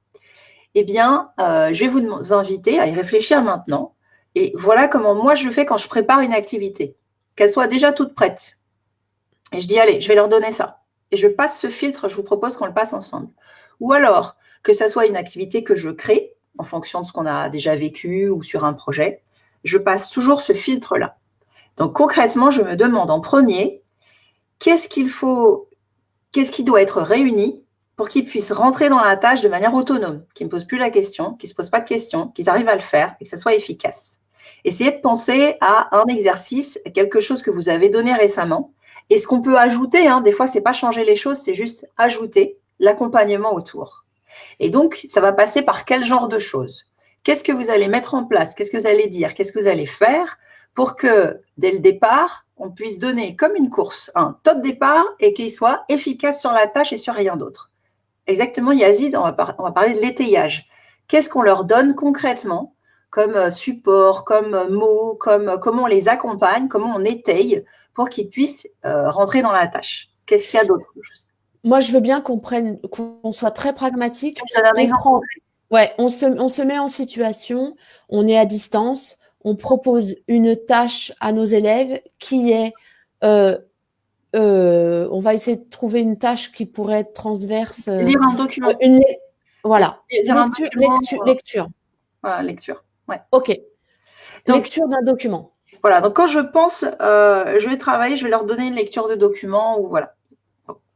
Eh bien, je vais vous inviter à y réfléchir maintenant. Et voilà comment moi je fais quand je prépare une activité, qu'elle soit déjà toute prête. Et je dis, allez, je vais leur donner ça. Et je passe ce filtre, je vous propose qu'on le passe ensemble. Ou alors, que ça soit une activité que je crée, en fonction de ce qu'on a déjà vécu ou sur un projet, je passe toujours ce filtre-là. Donc, concrètement, je me demande en premier, qu'est-ce qui doit être réuni pour qu'ils puissent rentrer dans la tâche de manière autonome, qu'ils ne me posent plus la question, qu'ils ne se posent pas de questions, qu'ils arrivent à le faire et que ça soit efficace. Essayez de penser à un exercice, quelque chose que vous avez donné récemment. Et ce qu'on peut ajouter, des fois, ce n'est pas changer les choses, c'est juste ajouter l'accompagnement autour. Et donc, ça va passer par quel genre de choses? Qu'est-ce que vous allez mettre en place? Qu'est-ce que vous allez dire? Qu'est-ce que vous allez faire pour que, dès le départ, on puisse donner comme une course un top départ et qu'il soit efficace sur la tâche et sur rien d'autre? Exactement, Yazid, on va parler de l'étayage. Qu'est-ce qu'on leur donne concrètement comme support, comme mots, comment on les accompagne, comment on étaye pour qu'ils puissent rentrer dans la tâche? Qu'est-ce qu'il y a d'autre? Moi, je veux bien qu'on soit très pragmatique. Je donne un exemple. On se met en situation, on est à distance, on propose une tâche à nos élèves qui est, on va essayer de trouver une tâche qui pourrait être transverse. Lire un document. Voilà. Lecture. Voilà, lecture. Ouais. OK. Donc, lecture d'un document. Voilà. Donc, quand je pense, je vais travailler, je vais leur donner une lecture de document ou voilà.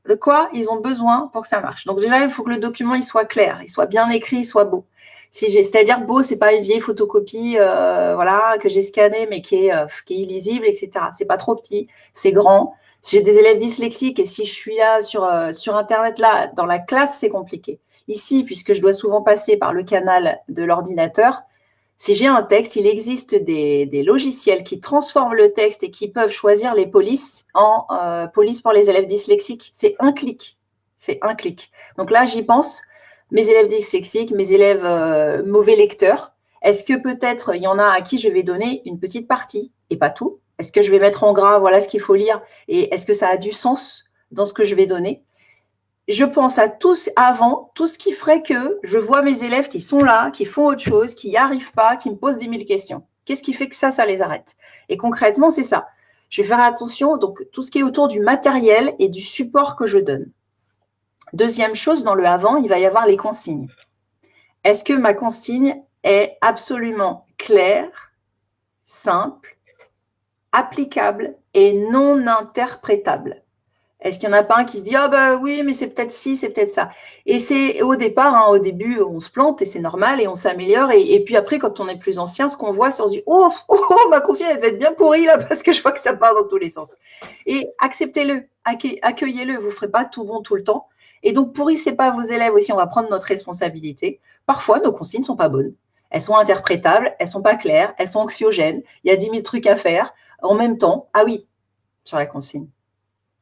De quoi ils ont besoin pour que ça marche. Donc déjà, il faut que le document il soit clair, il soit bien écrit, il soit beau. C'est-à-dire beau, c'est pas une vieille photocopie que j'ai scannée mais qui est illisible, etc. C'est pas trop petit, c'est grand. Si j'ai des élèves dyslexiques et si je suis là sur Internet, là, dans la classe, c'est compliqué. Ici, puisque je dois souvent passer par le canal de l'ordinateur, si j'ai un texte, il existe des logiciels qui transforment le texte et qui peuvent choisir les polices en police pour les élèves dyslexiques. C'est un clic. C'est un clic. Donc là, j'y pense. Mes élèves dyslexiques, mes élèves mauvais lecteurs, Est-ce que peut-être il y en a à qui je vais donner une petite partie et pas tout? Est-ce que je vais mettre en gras, voilà ce qu'il faut lire, et est-ce que ça a du sens dans ce que je vais donner? Je pense à tous avant, tout ce qui ferait que je vois mes élèves qui sont là, qui font autre chose, qui n'y arrivent pas, qui me posent 10 000 questions. Qu'est-ce qui fait que ça les arrête? Et concrètement, c'est ça. Je vais faire attention, donc tout ce qui est autour du matériel et du support que je donne. Deuxième chose, dans le avant, il va y avoir les consignes. Est-ce que ma consigne est absolument claire, simple, applicable et non interprétable? Est-ce qu'il n'y en a pas un qui se dit « Ah bah oui, mais c'est peut-être ci, c'est peut-être ça ». Et c'est au départ, au début, on se plante et c'est normal et on s'améliore. Et puis après, quand on est plus ancien, ce qu'on voit, c'est on se dit « Oh, ma consigne, elle va être bien pourrie là parce que je vois que ça part dans tous les sens ». Et acceptez-le, accueillez-le, vous ne ferez pas tout bon tout le temps. Et donc, pourrissez pas vos élèves aussi, on va prendre notre responsabilité. Parfois, nos consignes ne sont pas bonnes. Elles sont interprétables, elles ne sont pas claires, elles sont anxiogènes. Il y a 10 000 trucs à faire en même temps. Ah oui, sur la consigne.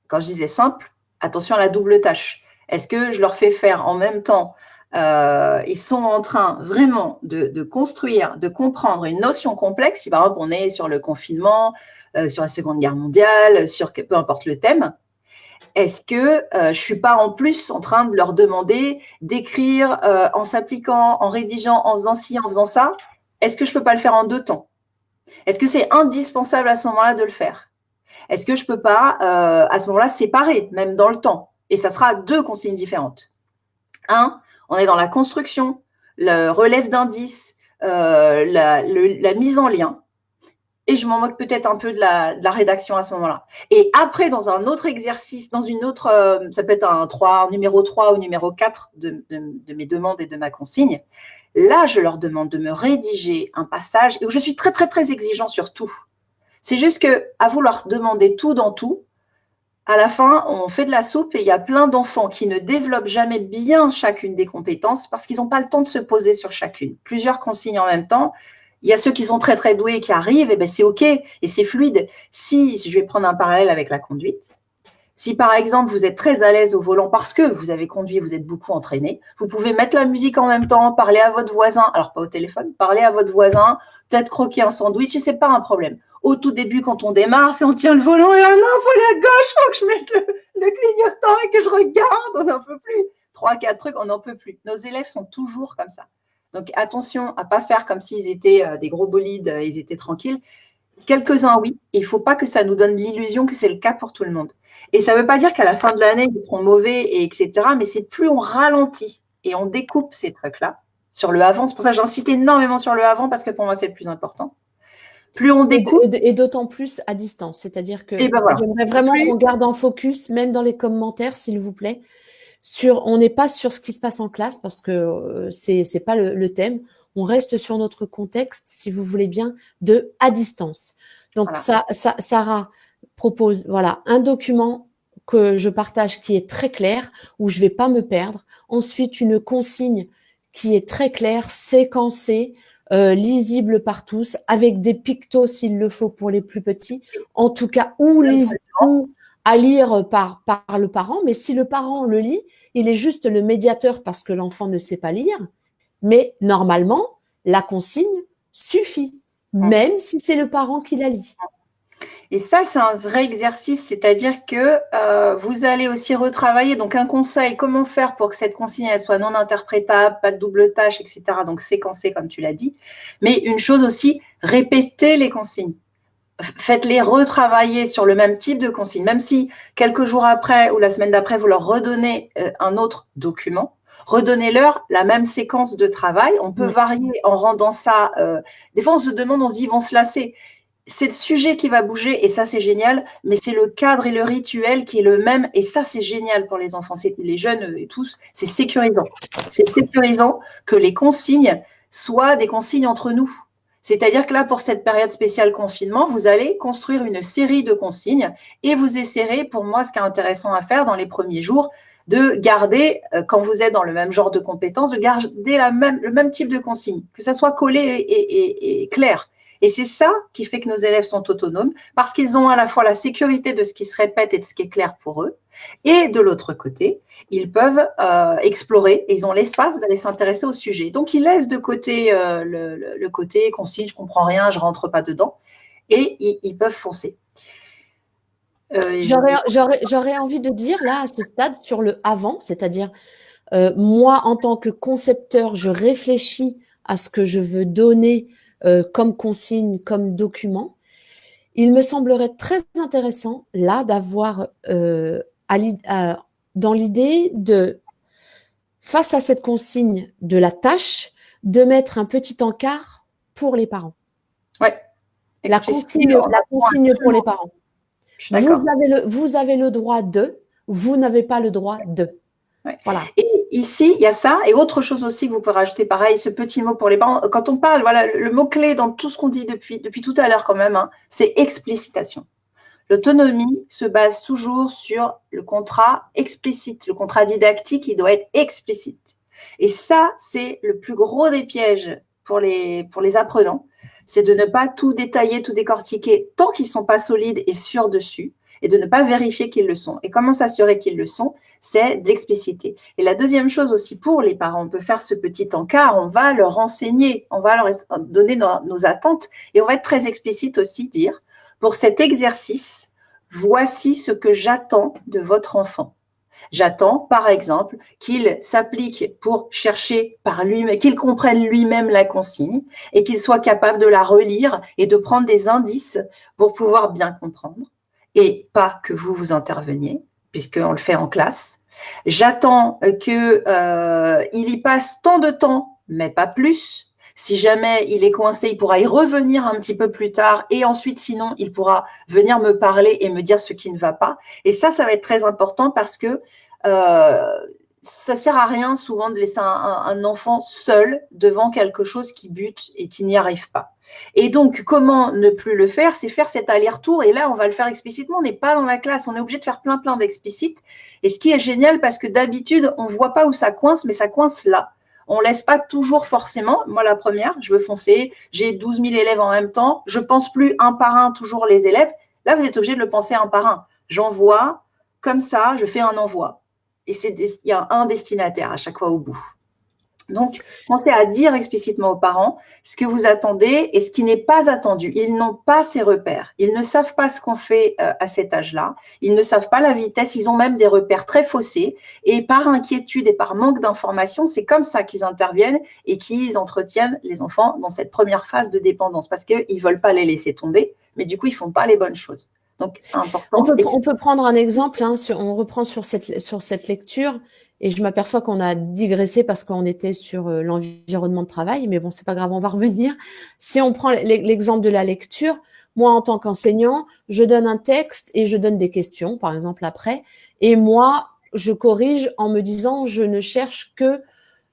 Quand je disais simple, attention à la double tâche. Est-ce que je leur fais faire en même temps, ils sont en train vraiment de construire, de comprendre une notion complexe, si par exemple on est sur le confinement, sur la Seconde Guerre mondiale, sur peu importe le thème, est-ce que je ne suis pas en plus en train de leur demander d'écrire en s'appliquant, en rédigeant, en faisant ci, en faisant ça? Est-ce que je ne peux pas le faire en 2 temps? Est-ce que c'est indispensable à ce moment-là de le faire? Est-ce que je ne peux pas, à ce moment-là, séparer, même dans le temps? Et ça sera 2 consignes différentes. On est dans la construction, le relève d'indices, la mise en lien. Et je m'en moque peut-être un peu de la rédaction à ce moment-là. Et après, dans un autre exercice, dans une autre, ça peut être un numéro 3 ou numéro 4 de mes demandes et de ma consigne, là, je leur demande de me rédiger un passage où je suis très, très, très exigeant sur tout. C'est juste qu'à vouloir demander tout dans tout, à la fin, on fait de la soupe et il y a plein d'enfants qui ne développent jamais bien chacune des compétences parce qu'ils n'ont pas le temps de se poser sur chacune. Plusieurs consignes en même temps. Il y a ceux qui sont très, très doués et qui arrivent, et ben c'est OK et c'est fluide. Si je vais prendre un parallèle avec la conduite, si par exemple vous êtes très à l'aise au volant parce que vous avez conduit, vous êtes beaucoup entraîné, vous pouvez mettre la musique en même temps, parler à votre voisin, alors pas au téléphone, parler à votre voisin, peut-être croquer un sandwich, et c'est pas un problème. Au tout début, quand on démarre, c'est on tient le volant et ah non, il faut aller à gauche, il faut que je mette le clignotant et que je regarde, on n'en peut plus. 3, 4 trucs, on n'en peut plus. Nos élèves sont toujours comme ça. Donc attention à ne pas faire comme s'ils étaient des gros bolides, ils étaient tranquilles. Quelques-uns, oui. Il ne faut pas que ça nous donne l'illusion que c'est le cas pour tout le monde. Et ça ne veut pas dire qu'à la fin de l'année, ils seront mauvais, et etc. Mais c'est plus on ralentit et on découpe ces trucs-là sur le avant. C'est pour ça que j'insiste énormément sur le avant parce que pour moi, c'est le plus important. Plus on découpe. Et d'autant plus à distance. C'est-à-dire que ben voilà. j'aimerais vraiment qu'on garde en focus, même dans les commentaires, s'il vous plaît, on n'est pas sur ce qui se passe en classe parce que c'est pas le thème. On reste sur notre contexte, si vous voulez bien, de à distance. Donc voilà. Sarah propose un document que je partage qui est très clair, où je vais pas me perdre. Ensuite, une consigne qui est très claire, séquencée, lisible par tous, avec des pictos s'il le faut pour les plus petits. En tout cas, ou à lire par le parent, mais si le parent le lit, il est juste le médiateur parce que l'enfant ne sait pas lire, mais normalement, la consigne suffit, même si c'est le parent qui la lit. Et ça, c'est un vrai exercice, c'est-à-dire que vous allez aussi retravailler. Donc, un conseil, comment faire pour que cette consigne elle soit non interprétable, pas de double tâche, etc. Donc, séquencer, comme tu l'as dit. Mais une chose aussi, répétez les consignes. Faites-les retravailler sur le même type de consigne, même si quelques jours après ou la semaine d'après, vous leur redonnez un autre document, redonnez-leur la même séquence de travail. On peut varier en rendant ça. Des fois, on se demande, on se dit, ils vont se lasser. C'est le sujet qui va bouger et ça, c'est génial, mais c'est le cadre et le rituel qui est le même et ça, c'est génial pour les enfants, les jeunes et tous, c'est sécurisant. C'est sécurisant que les consignes soient des consignes entre nous. C'est-à-dire que là, pour cette période spéciale confinement, vous allez construire une série de consignes et vous essaierez, pour moi, ce qui est intéressant à faire dans les premiers jours, de garder, quand vous êtes dans le même genre de compétences, de garder le même type de consigne, que ça soit collé et clair. Et c'est ça qui fait que nos élèves sont autonomes, parce qu'ils ont à la fois la sécurité de ce qui se répète et de ce qui est clair pour eux, et de l'autre côté, ils peuvent explorer, et ils ont l'espace d'aller s'intéresser au sujet. Donc, ils laissent de côté le côté consigne, je ne comprends rien, je ne rentre pas dedans, et ils peuvent foncer. J'aurais envie de dire, là, à ce stade, sur le avant, c'est-à-dire, moi, en tant que concepteur, je réfléchis à ce que je veux donner comme consigne, comme document. Il me semblerait très intéressant, là, d'avoir dans l'idée de, face à cette consigne de la tâche, de mettre un petit encart pour les parents. Ouais. La consigne pour les parents. Vous avez le droit de, vous n'avez pas le droit de. Ouais. Voilà. Et ici, il y a ça. Et autre chose aussi que vous pouvez rajouter, pareil, ce petit mot pour les parents. Quand on parle, voilà, le mot-clé dans tout ce qu'on dit depuis tout à l'heure quand même, hein, c'est explicitation. L'autonomie se base toujours sur le contrat explicite. Le contrat didactique, il doit être explicite. Et ça, c'est le plus gros des pièges pour les apprenants. C'est de ne pas tout détailler, tout décortiquer tant qu'ils ne sont pas solides et sûrs dessus, et de ne pas vérifier qu'ils le sont. Et comment s'assurer qu'ils le sont? C'est d'expliciter. Et la deuxième chose aussi pour les parents, on peut faire ce petit encart, on va leur enseigner, on va leur donner nos attentes, et on va être très explicite aussi, dire, pour cet exercice, voici ce que j'attends de votre enfant. J'attends, par exemple, qu'il s'applique pour chercher par lui-même, qu'il comprenne lui-même la consigne et qu'il soit capable de la relire et de prendre des indices pour pouvoir bien comprendre et pas que vous interveniez, puisqu'on le fait en classe. J'attends qu'il y passe tant de temps, mais pas plus. Si jamais il est coincé, il pourra y revenir un petit peu plus tard et ensuite, sinon, il pourra venir me parler et me dire ce qui ne va pas. Et ça va être très important parce que ça ne sert à rien souvent de laisser un enfant seul devant quelque chose qui bute et qui n'y arrive pas. Et donc, comment ne plus le faire? C'est faire cet aller-retour. Et là, on va le faire explicitement. On n'est pas dans la classe. On est obligé de faire plein d'explicites. Et ce qui est génial, parce que d'habitude, on ne voit pas où ça coince, mais ça coince là. On ne laisse pas toujours forcément. Moi, la première, je veux foncer. J'ai 12 000 élèves en même temps. Je ne pense plus un par un toujours les élèves. Là, vous êtes obligé de le penser un par un. J'envoie comme ça, je fais un envoi. Et il y a un destinataire à chaque fois au bout. Donc, pensez à dire explicitement aux parents ce que vous attendez et ce qui n'est pas attendu. Ils n'ont pas ces repères. Ils ne savent pas ce qu'on fait à cet âge-là. Ils ne savent pas la vitesse. Ils ont même des repères très faussés. Et par inquiétude et par manque d'information, c'est comme ça qu'ils interviennent et qu'ils entretiennent les enfants dans cette première phase de dépendance parce qu'ils ne veulent pas les laisser tomber, mais du coup, ils ne font pas les bonnes choses. Donc, important. On peut prendre un exemple, hein, on reprend sur cette lecture. Et je m'aperçois qu'on a digressé parce qu'on était sur l'environnement de travail, mais bon, c'est pas grave, on va revenir. Si on prend l'exemple de la lecture, moi, en tant qu'enseignant, je donne un texte et je donne des questions, par exemple, après. Et moi, je corrige en me disant, je ne cherche que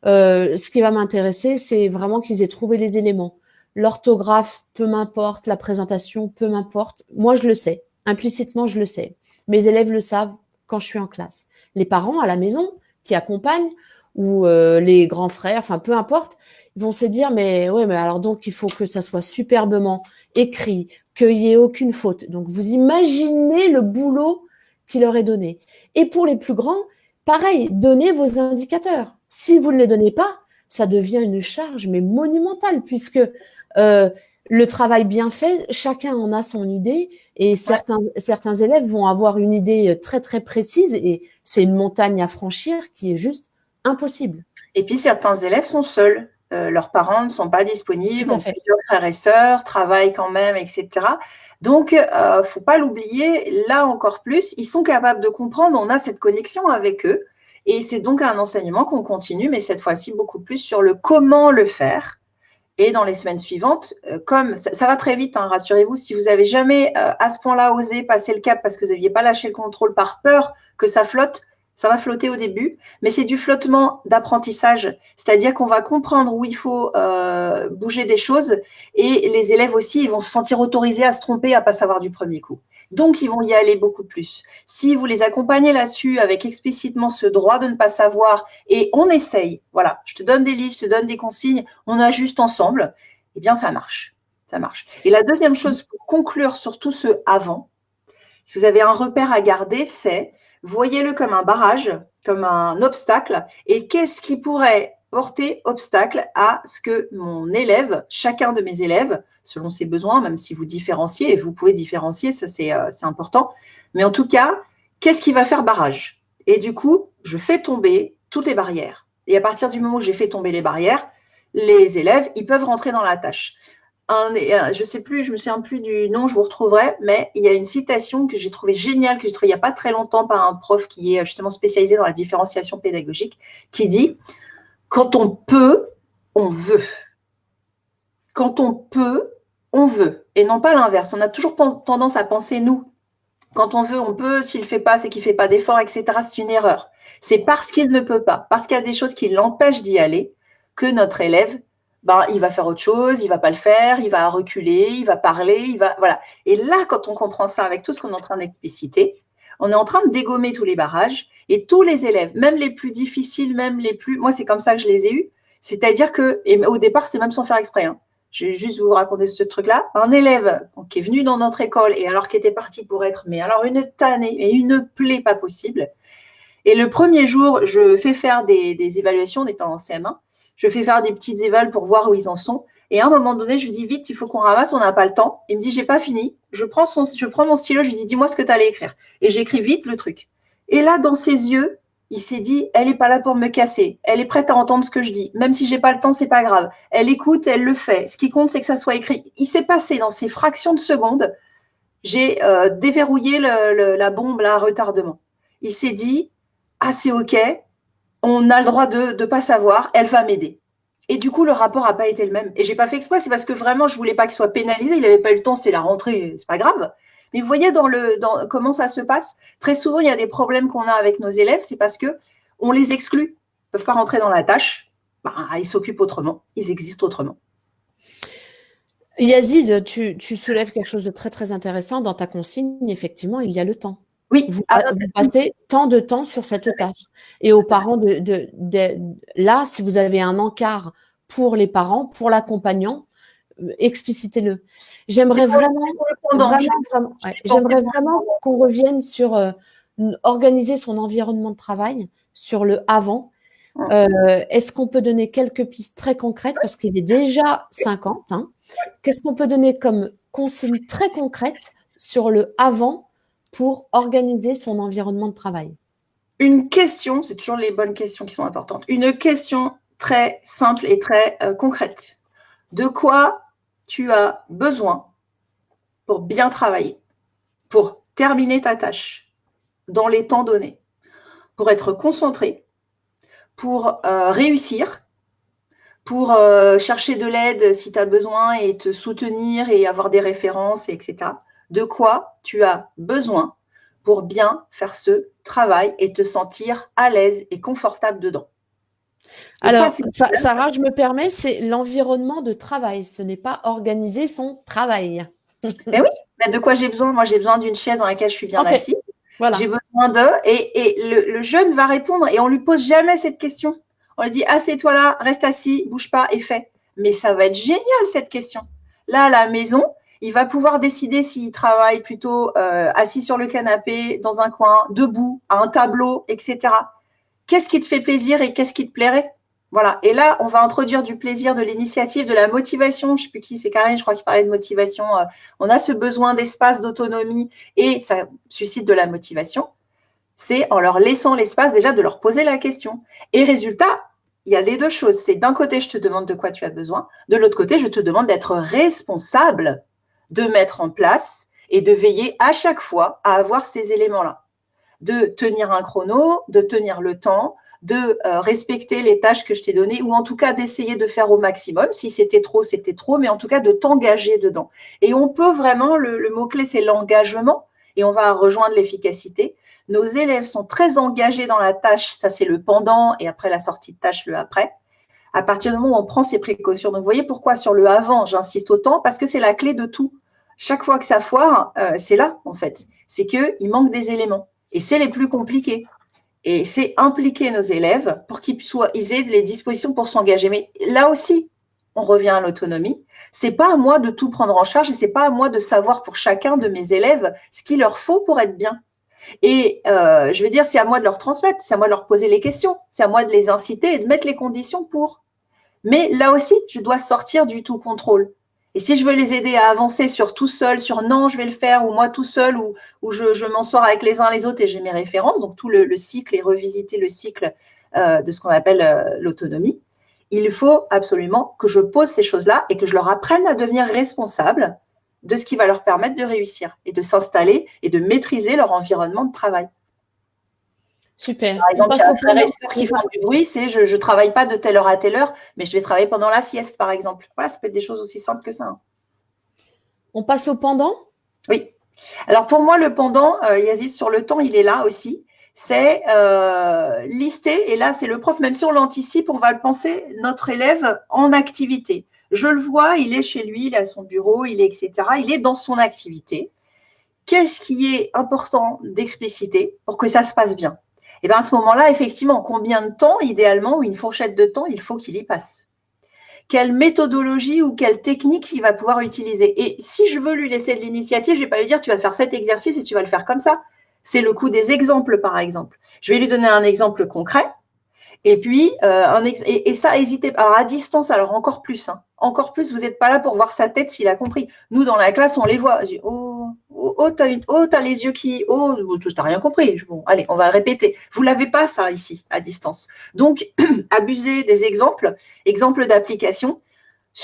ce qui va m'intéresser, c'est vraiment qu'ils aient trouvé les éléments. L'orthographe, peu m'importe, la présentation, peu m'importe. Moi, je le sais. Implicitement, je le sais. Mes élèves le savent quand je suis en classe. Les parents à la maison qui accompagnent ou les grands frères, enfin peu importe, ils vont se dire mais ouais, mais alors donc il faut que ça soit superbement écrit, qu'il y ait aucune faute. Donc vous imaginez le boulot qui leur est donné. Et pour les plus grands, pareil, donnez vos indicateurs. Si vous ne les donnez pas, ça devient une charge mais monumentale puisque le travail bien fait, chacun en a son idée et certains élèves vont avoir une idée très très précise et c'est une montagne à franchir qui est juste impossible. Et puis certains élèves sont seuls, leurs parents ne sont pas disponibles, ont plusieurs frères et sœurs, travaillent quand même, etc. Donc, faut pas l'oublier, là encore plus, ils sont capables de comprendre, on a cette connexion avec eux et c'est donc un enseignement qu'on continue, mais cette fois-ci beaucoup plus sur le comment le faire. Et dans les semaines suivantes, comme ça va très vite, hein, rassurez-vous, si vous n'avez jamais à ce point-là osé passer le cap parce que vous n'aviez pas lâché le contrôle par peur que ça flotte, ça va flotter au début, mais c'est du flottement d'apprentissage, c'est-à-dire qu'on va comprendre où il faut bouger des choses et les élèves aussi, ils vont se sentir autorisés à se tromper, à ne pas savoir du premier coup. Donc, ils vont y aller beaucoup plus. Si vous les accompagnez là-dessus avec explicitement ce droit de ne pas savoir et on essaye, voilà, je te donne des listes, je te donne des consignes, on ajuste ensemble, eh bien, ça marche. Ça marche. Et la deuxième chose, pour conclure sur tout ce avant, si vous avez un repère à garder, c'est voyez-le comme un barrage, comme un obstacle, et qu'est-ce qui pourrait porter obstacle à ce que mon élève, chacun de mes élèves, selon ses besoins, même si vous différenciez, et vous pouvez différencier, ça c'est important, mais en tout cas, qu'est-ce qui va faire barrage? Et du coup, je fais tomber toutes les barrières. Et à partir du moment où j'ai fait tomber les barrières, les élèves, ils peuvent rentrer dans la tâche. Je sais plus, je me souviens plus du nom, je vous retrouverai, mais il y a une citation que j'ai trouvée géniale, que j'ai trouvée il n'y a pas très longtemps par un prof qui est justement spécialisé dans la différenciation pédagogique, qui dit « Quand on peut, on veut. Quand on peut, on veut. » Et non pas l'inverse. On a toujours tendance à penser, nous, quand on veut, on peut, s'il ne fait pas, c'est qu'il ne fait pas d'effort, etc. C'est une erreur. C'est parce qu'il ne peut pas, parce qu'il y a des choses qui l'empêchent d'y aller, que notre élève, il va faire autre chose, il ne va pas le faire, il va reculer, il va parler, voilà. Et là, quand on comprend ça avec tout ce qu'on est en train d'expliciter, on est en train de dégommer tous les barrages et tous les élèves, même les plus difficiles, même les plus… Moi, c'est comme ça que je les ai eus. C'est-à-dire que, et au départ, c'est même sans faire exprès, hein. Je vais juste vous raconter ce truc-là. Un élève qui est venu dans notre école et alors qu'il était parti pour être, mais alors une tannée et une plaie pas possible. Et le premier jour, je fais faire des évaluations, on était en CM1, je fais faire des petites évals pour voir où ils en sont. Et à un moment donné, je lui dis vite, il faut qu'on ramasse, on n'a pas le temps. Il me dit, j'ai pas fini. Je prends mon stylo, je lui dis, dis-moi ce que tu allais écrire. Et j'écris vite le truc. Et là, dans ses yeux, il s'est dit, elle n'est pas là pour me casser. Elle est prête à entendre ce que je dis. Même si j'ai pas le temps, c'est pas grave. Elle écoute, elle le fait. Ce qui compte, c'est que ça soit écrit. Il s'est passé dans ces fractions de secondes, j'ai déverrouillé la bombe à retardement. Il s'est dit, ah, c'est OK, on a le droit de ne pas savoir, elle va m'aider. Et du coup, le rapport n'a pas été le même. Et je n'ai pas fait exprès, c'est parce que vraiment, je ne voulais pas qu'il soit pénalisé. Il n'avait pas eu le temps, c'est la rentrée, c'est pas grave. Mais vous voyez dans comment ça se passe. Très souvent, il y a des problèmes qu'on a avec nos élèves, c'est parce qu'on les exclut. Ils ne peuvent pas rentrer dans la tâche. Ils s'occupent autrement, ils existent autrement. Yazid, tu soulèves quelque chose de très, très intéressant. Dans ta consigne, effectivement, il y a le temps. Oui. Vous passez tant de temps sur cette tâche. Et aux parents, là, si vous avez un encart pour les parents, pour l'accompagnant, explicitez-le. J'aimerais vraiment qu'on revienne sur organiser son environnement de travail, sur le avant. Est-ce qu'on peut donner quelques pistes très concrètes, parce qu'il est déjà 50, hein. Qu'est-ce qu'on peut donner comme consigne très concrète sur le avant pour organiser son environnement de travail? Une question, c'est toujours les bonnes questions qui sont importantes. Une question très simple et très concrète. De quoi tu as besoin pour bien travailler, pour terminer ta tâche dans les temps donnés, pour être concentré, pour réussir, pour chercher de l'aide si tu as besoin et te soutenir et avoir des références, etc. De quoi tu as besoin pour bien faire ce travail et te sentir à l'aise et confortable dedans. Alors, Sarah, je me permets, c'est l'environnement de travail. Ce n'est pas organiser son travail. Mais oui, mais de quoi j'ai besoin? Moi, j'ai besoin d'une chaise dans laquelle je suis bien assise. Voilà. J'ai besoin et le jeune va répondre et on lui pose jamais cette question. On lui dit, assieds-toi là, reste assis, bouge pas et fais. Mais ça va être génial cette question. Là, à la maison, il va pouvoir décider s'il travaille plutôt assis sur le canapé, dans un coin, debout, à un tableau, etc. Qu'est-ce qui te fait plaisir et qu'est-ce qui te plairait? Voilà. Et là, on va introduire du plaisir, de l'initiative, de la motivation. Je ne sais plus qui, c'est Karine, je crois, qui parlait de motivation. On a ce besoin d'espace, d'autonomie et ça suscite de la motivation. C'est en leur laissant l'espace déjà de leur poser la question. Et résultat, il y a les deux choses. C'est d'un côté, je te demande de quoi tu as besoin. De l'autre côté, je te demande d'être responsable de mettre en place et de veiller à chaque fois à avoir ces éléments-là. De tenir un chrono, de tenir le temps, de respecter les tâches que je t'ai données ou en tout cas d'essayer de faire au maximum. Si c'était trop, mais en tout cas de t'engager dedans. Et on peut vraiment, le mot-clé, c'est l'engagement et on va rejoindre l'efficacité. Nos élèves sont très engagés dans la tâche, ça c'est le pendant et après la sortie de tâche, le après. À partir du moment où on prend ces précautions. Donc, vous voyez pourquoi sur le avant, j'insiste autant, parce que c'est la clé de tout. Chaque fois que ça foire, c'est là, en fait. C'est qu'il manque des éléments. Et c'est les plus compliqués. Et c'est impliquer nos élèves pour qu'ils aient les dispositions pour s'engager. Mais là aussi, on revient à l'autonomie. C'est pas à moi de tout prendre en charge et c'est pas à moi de savoir pour chacun de mes élèves ce qu'il leur faut pour être bien. Et je veux dire, c'est à moi de leur transmettre, c'est à moi de leur poser les questions, c'est à moi de les inciter et de mettre les conditions pour. Mais là aussi, je dois sortir du tout contrôle. Et si je veux les aider à avancer sur tout seul, sur non, je vais le faire, ou moi tout seul, ou je m'en sors avec les uns les autres et j'ai mes références, donc tout le cycle et revisiter le cycle de ce qu'on appelle l'autonomie, il faut absolument que je pose ces choses-là et que je leur apprenne à devenir responsables de ce qui va leur permettre de réussir et de s'installer et de maîtriser leur environnement de travail. Super. Par exemple, il y a un frère et sœur qui font du bruit, c'est je ne travaille pas de telle heure à telle heure, mais je vais travailler pendant la sieste, par exemple. Voilà, ça peut être des choses aussi simples que ça. Hein. On passe au pendant? Oui. Alors pour moi, le pendant, Yazid, sur le temps, il est là aussi. C'est lister, et là, c'est le prof, même si on l'anticipe, on va le penser, notre élève en activité. Je le vois, il est chez lui, il est à son bureau, il est, etc. Il est dans son activité. Qu'est-ce qui est important d'expliciter pour que ça se passe bien? Et bien à ce moment-là, effectivement, combien de temps, idéalement, ou une fourchette de temps, il faut qu'il y passe? Quelle méthodologie ou quelle technique il va pouvoir utiliser? Et si je veux lui laisser de l'initiative, je ne vais pas lui dire tu vas faire cet exercice et tu vas le faire comme ça. C'est le coup des exemples, par exemple. Je vais lui donner un exemple concret. Et puis, et ça, hésitez pas. Alors, à distance, alors encore plus. Hein. Encore plus, vous n'êtes pas là pour voir sa tête s'il a compris. Nous, dans la classe, on les voit. Je dis, t'as les yeux qui… Oh, tu n'as rien compris. Bon, allez, on va le répéter. Vous ne l'avez pas, ça, ici, à distance. Donc, abusez des exemples d'application.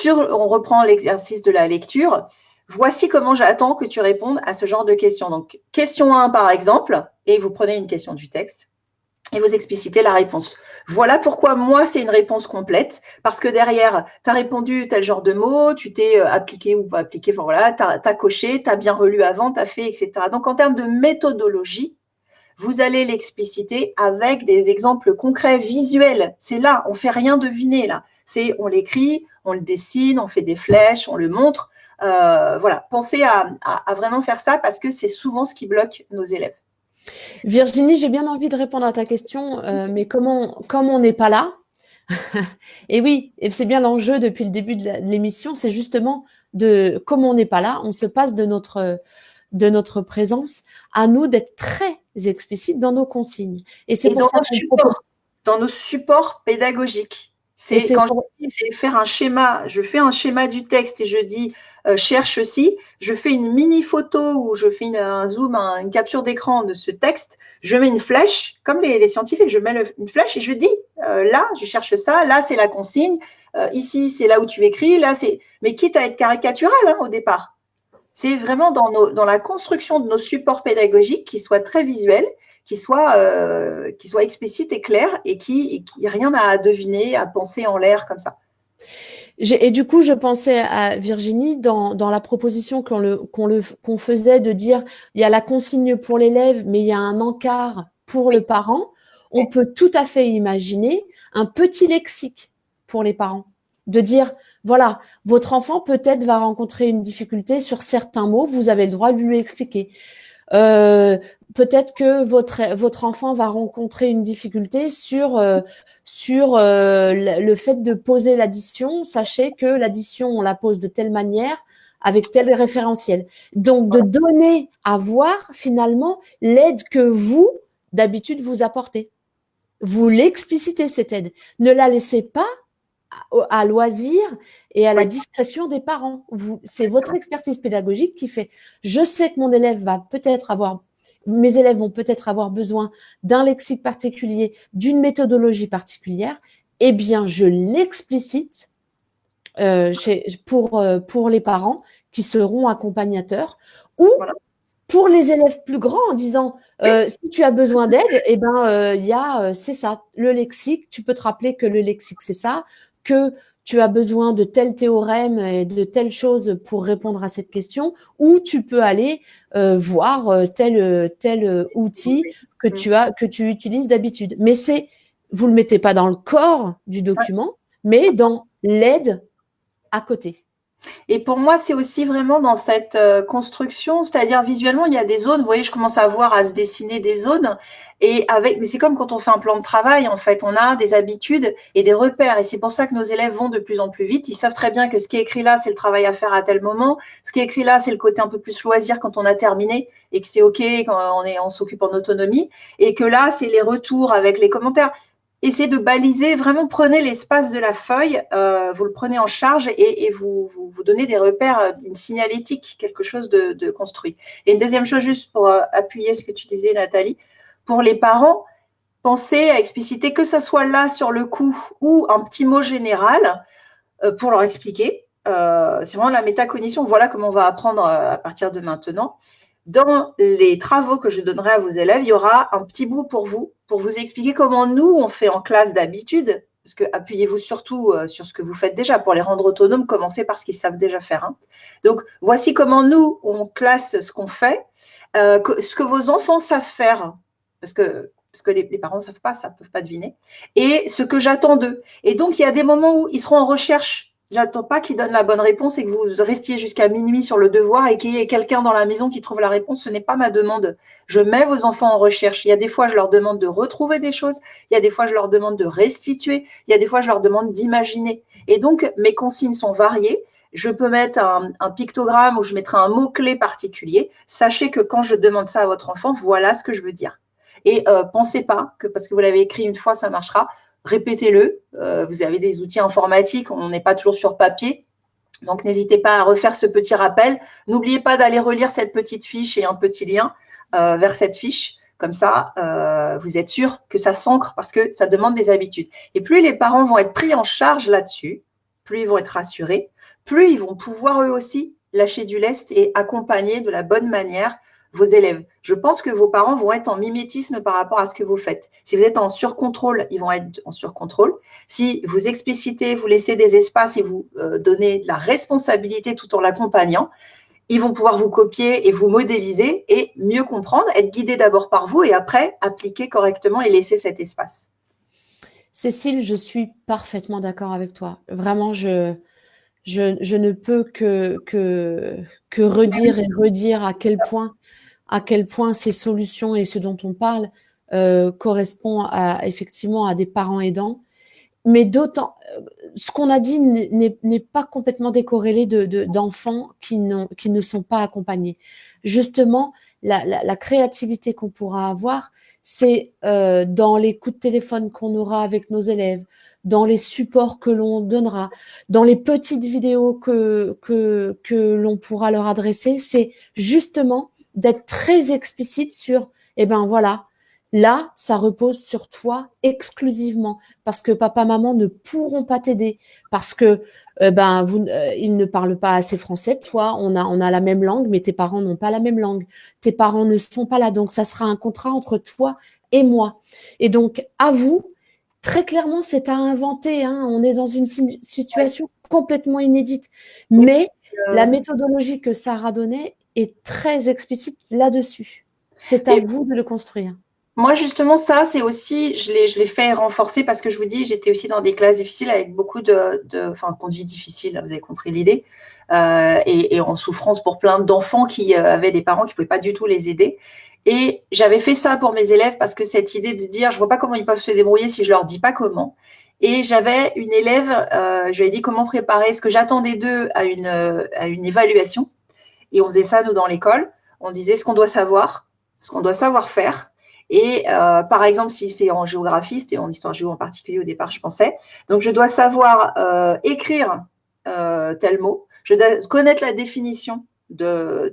On reprend l'exercice de la lecture. Voici comment j'attends que tu répondes à ce genre de questions. Donc, question 1, par exemple, et vous prenez une question du texte. Et vous explicitez la réponse. Voilà pourquoi moi, c'est une réponse complète, parce que derrière, tu as répondu tel genre de mots, tu t'es appliqué ou pas appliqué, enfin voilà, tu as coché, tu as bien relu avant, tu as fait, etc. Donc, en termes de méthodologie, vous allez l'expliciter avec des exemples concrets, visuels. C'est là, on ne fait rien deviner là. C'est on l'écrit, on le dessine, on fait des flèches, on le montre. Voilà, pensez à vraiment faire ça parce que c'est souvent ce qui bloque nos élèves. Virginie, j'ai bien envie de répondre à ta question, mais comme on n'est pas là, et oui, et c'est bien l'enjeu depuis le début de l'émission, c'est justement comme on n'est pas là, on se passe de notre présence, à nous d'être très explicites dans nos consignes. Et c'est pour ça dans nos supports pédagogiques. Quand je dis c'est faire un schéma, je fais un schéma du texte et je dis cherche ceci, je fais une mini photo ou je fais un zoom, une capture d'écran de ce texte, je mets une flèche, comme les scientifiques, je mets une flèche et je dis là, je cherche ça, là c'est la consigne, ici c'est là où tu écris, là c'est… Mais quitte à être caricatural hein, au départ. C'est vraiment dans la construction de nos supports pédagogiques qui soient très visuels, qui soient explicites et clairs et qui rien à deviner, à penser en l'air comme ça. Et du coup, je pensais à Virginie dans la proposition qu'on faisait de dire il y a la consigne pour l'élève, mais il y a un encart pour le parent. On peut tout à fait imaginer un petit lexique pour les parents, de dire voilà, votre enfant peut-être va rencontrer une difficulté sur certains mots, vous avez le droit de lui expliquer. Peut-être que votre enfant va rencontrer une difficulté sur le fait de poser l'addition. Sachez que l'addition, on la pose de telle manière, avec tel référentiel. Donc, de donner à voir finalement l'aide que vous, d'habitude, vous apportez. Vous l'explicitez, cette aide. Ne la laissez pas à loisir et à la discrétion des parents. C'est votre expertise pédagogique qui fait. Je sais que mes élèves vont peut-être avoir besoin d'un lexique particulier, d'une méthodologie particulière. Eh bien, je l'explicite pour les parents qui seront accompagnateurs ou pour les élèves plus grands en disant si tu as besoin d'aide, eh ben il y a c'est ça, le lexique. Tu peux te rappeler que le lexique c'est ça, que tu as besoin de tel théorème et de telle chose pour répondre à cette question, ou tu peux aller voir tel outil que tu utilises d'habitude. Mais vous le mettez pas dans le corps du document, mais dans l'aide à côté. Et pour moi, c'est aussi vraiment dans cette construction, c'est-à-dire visuellement, il y a des zones. Vous voyez, je commence à voir à se dessiner des zones. Mais c'est comme quand on fait un plan de travail, en fait, on a des habitudes et des repères. Et c'est pour ça que nos élèves vont de plus en plus vite. Ils savent très bien que ce qui est écrit là, c'est le travail à faire à tel moment. Ce qui est écrit là, c'est le côté un peu plus loisir quand on a terminé et que c'est OK quand on s'occupe en autonomie. Et que là, c'est les retours avec les commentaires. Essayez de baliser, vraiment prenez l'espace de la feuille, vous le prenez en charge et vous donnez des repères, une signalétique, quelque chose de construit. Et une deuxième chose, juste pour appuyer ce que tu disais, Nathalie, pour les parents, pensez à expliciter que ce soit là sur le coup ou un petit mot général pour leur expliquer. C'est vraiment la métacognition, voilà comment on va apprendre à partir de maintenant. Dans les travaux que je donnerai à vos élèves, il y aura un petit bout pour vous expliquer comment nous, on fait en classe d'habitude, parce que appuyez-vous surtout sur ce que vous faites déjà. Pour les rendre autonomes, commencez par ce qu'ils savent déjà faire. Hein. Donc, voici comment nous, on classe ce qu'on fait, ce que vos enfants savent faire, parce que les parents ne savent pas, ça ne peuvent pas deviner, et ce que j'attends d'eux. Et donc, il y a des moments où ils seront en recherche. J'attends pas qu'ils donnent la bonne réponse et que vous restiez jusqu'à minuit sur le devoir et qu'il y ait quelqu'un dans la maison qui trouve la réponse. Ce n'est pas ma demande. Je mets vos enfants en recherche. Il y a des fois, je leur demande de retrouver des choses. Il y a des fois, je leur demande de restituer. Il y a des fois, je leur demande d'imaginer. Et donc, mes consignes sont variées. Je peux mettre un pictogramme ou je mettrai un mot-clé particulier. Sachez que quand je demande ça à votre enfant, voilà ce que je veux dire. Et pensez pas que parce que vous l'avez écrit une fois, ça marchera. Répétez-le. Vous avez des outils informatiques, on n'est pas toujours sur papier. Donc, n'hésitez pas à refaire ce petit rappel. N'oubliez pas d'aller relire cette petite fiche et un petit lien vers cette fiche. Comme ça, vous êtes sûr que ça s'ancre parce que ça demande des habitudes. Et plus les parents vont être pris en charge là-dessus, plus ils vont être rassurés, plus ils vont pouvoir eux aussi lâcher du lest et accompagner de la bonne manière vos élèves. Je pense que vos parents vont être en mimétisme par rapport à ce que vous faites. Si vous êtes en surcontrôle, ils vont être en surcontrôle. Si vous explicitez, vous laissez des espaces et vous donnez de la responsabilité tout en l'accompagnant, ils vont pouvoir vous copier et vous modéliser et mieux comprendre, être guidés d'abord par vous et après appliquer correctement et laisser cet espace. Cécile, je suis parfaitement d'accord avec toi. Vraiment, je ne peux que redire et redire à quel point ces solutions et ce dont on parle correspond effectivement à des parents aidants. Mais d'autant, ce qu'on a dit n'est pas complètement décorrélé d'enfants qui ne sont pas accompagnés. Justement, la créativité qu'on pourra avoir, c'est dans les coups de téléphone qu'on aura avec nos élèves, dans les supports que l'on donnera, dans les petites vidéos que l'on pourra leur adresser, c'est justement d'être très explicite sur, eh ben voilà, là, ça repose sur toi exclusivement parce que papa, maman ne pourront pas t'aider parce que ils ne parlent pas assez français. Toi, on a la même langue, mais tes parents n'ont pas la même langue. Tes parents ne sont pas là, donc ça sera un contrat entre toi et moi. Et donc, à vous, très clairement, c'est à inventer. Hein. On est dans une situation complètement inédite, mais la méthodologie que Sarah donnait est très explicite là-dessus. C'est à vous de le construire. Moi, justement, ça, c'est aussi, je l'ai fait renforcer parce que je vous dis, j'étais aussi dans des classes difficiles avec beaucoup enfin, qu'on dit difficile, vous avez compris l'idée, et en souffrance pour plein d'enfants qui avaient des parents qui ne pouvaient pas du tout les aider. Et j'avais fait ça pour mes élèves parce que cette idée de dire, je vois pas comment ils peuvent se débrouiller si je leur dis pas comment. Et j'avais une élève, je lui ai dit comment préparer ce que j'attendais d'eux à une évaluation. Et on faisait ça, nous, dans l'école. On disait ce qu'on doit savoir, ce qu'on doit savoir faire. Et par exemple, si c'est en géographie, c'était en histoire géo en particulier au départ, je pensais. Donc, je dois savoir écrire tel mot. Je dois connaître la définition de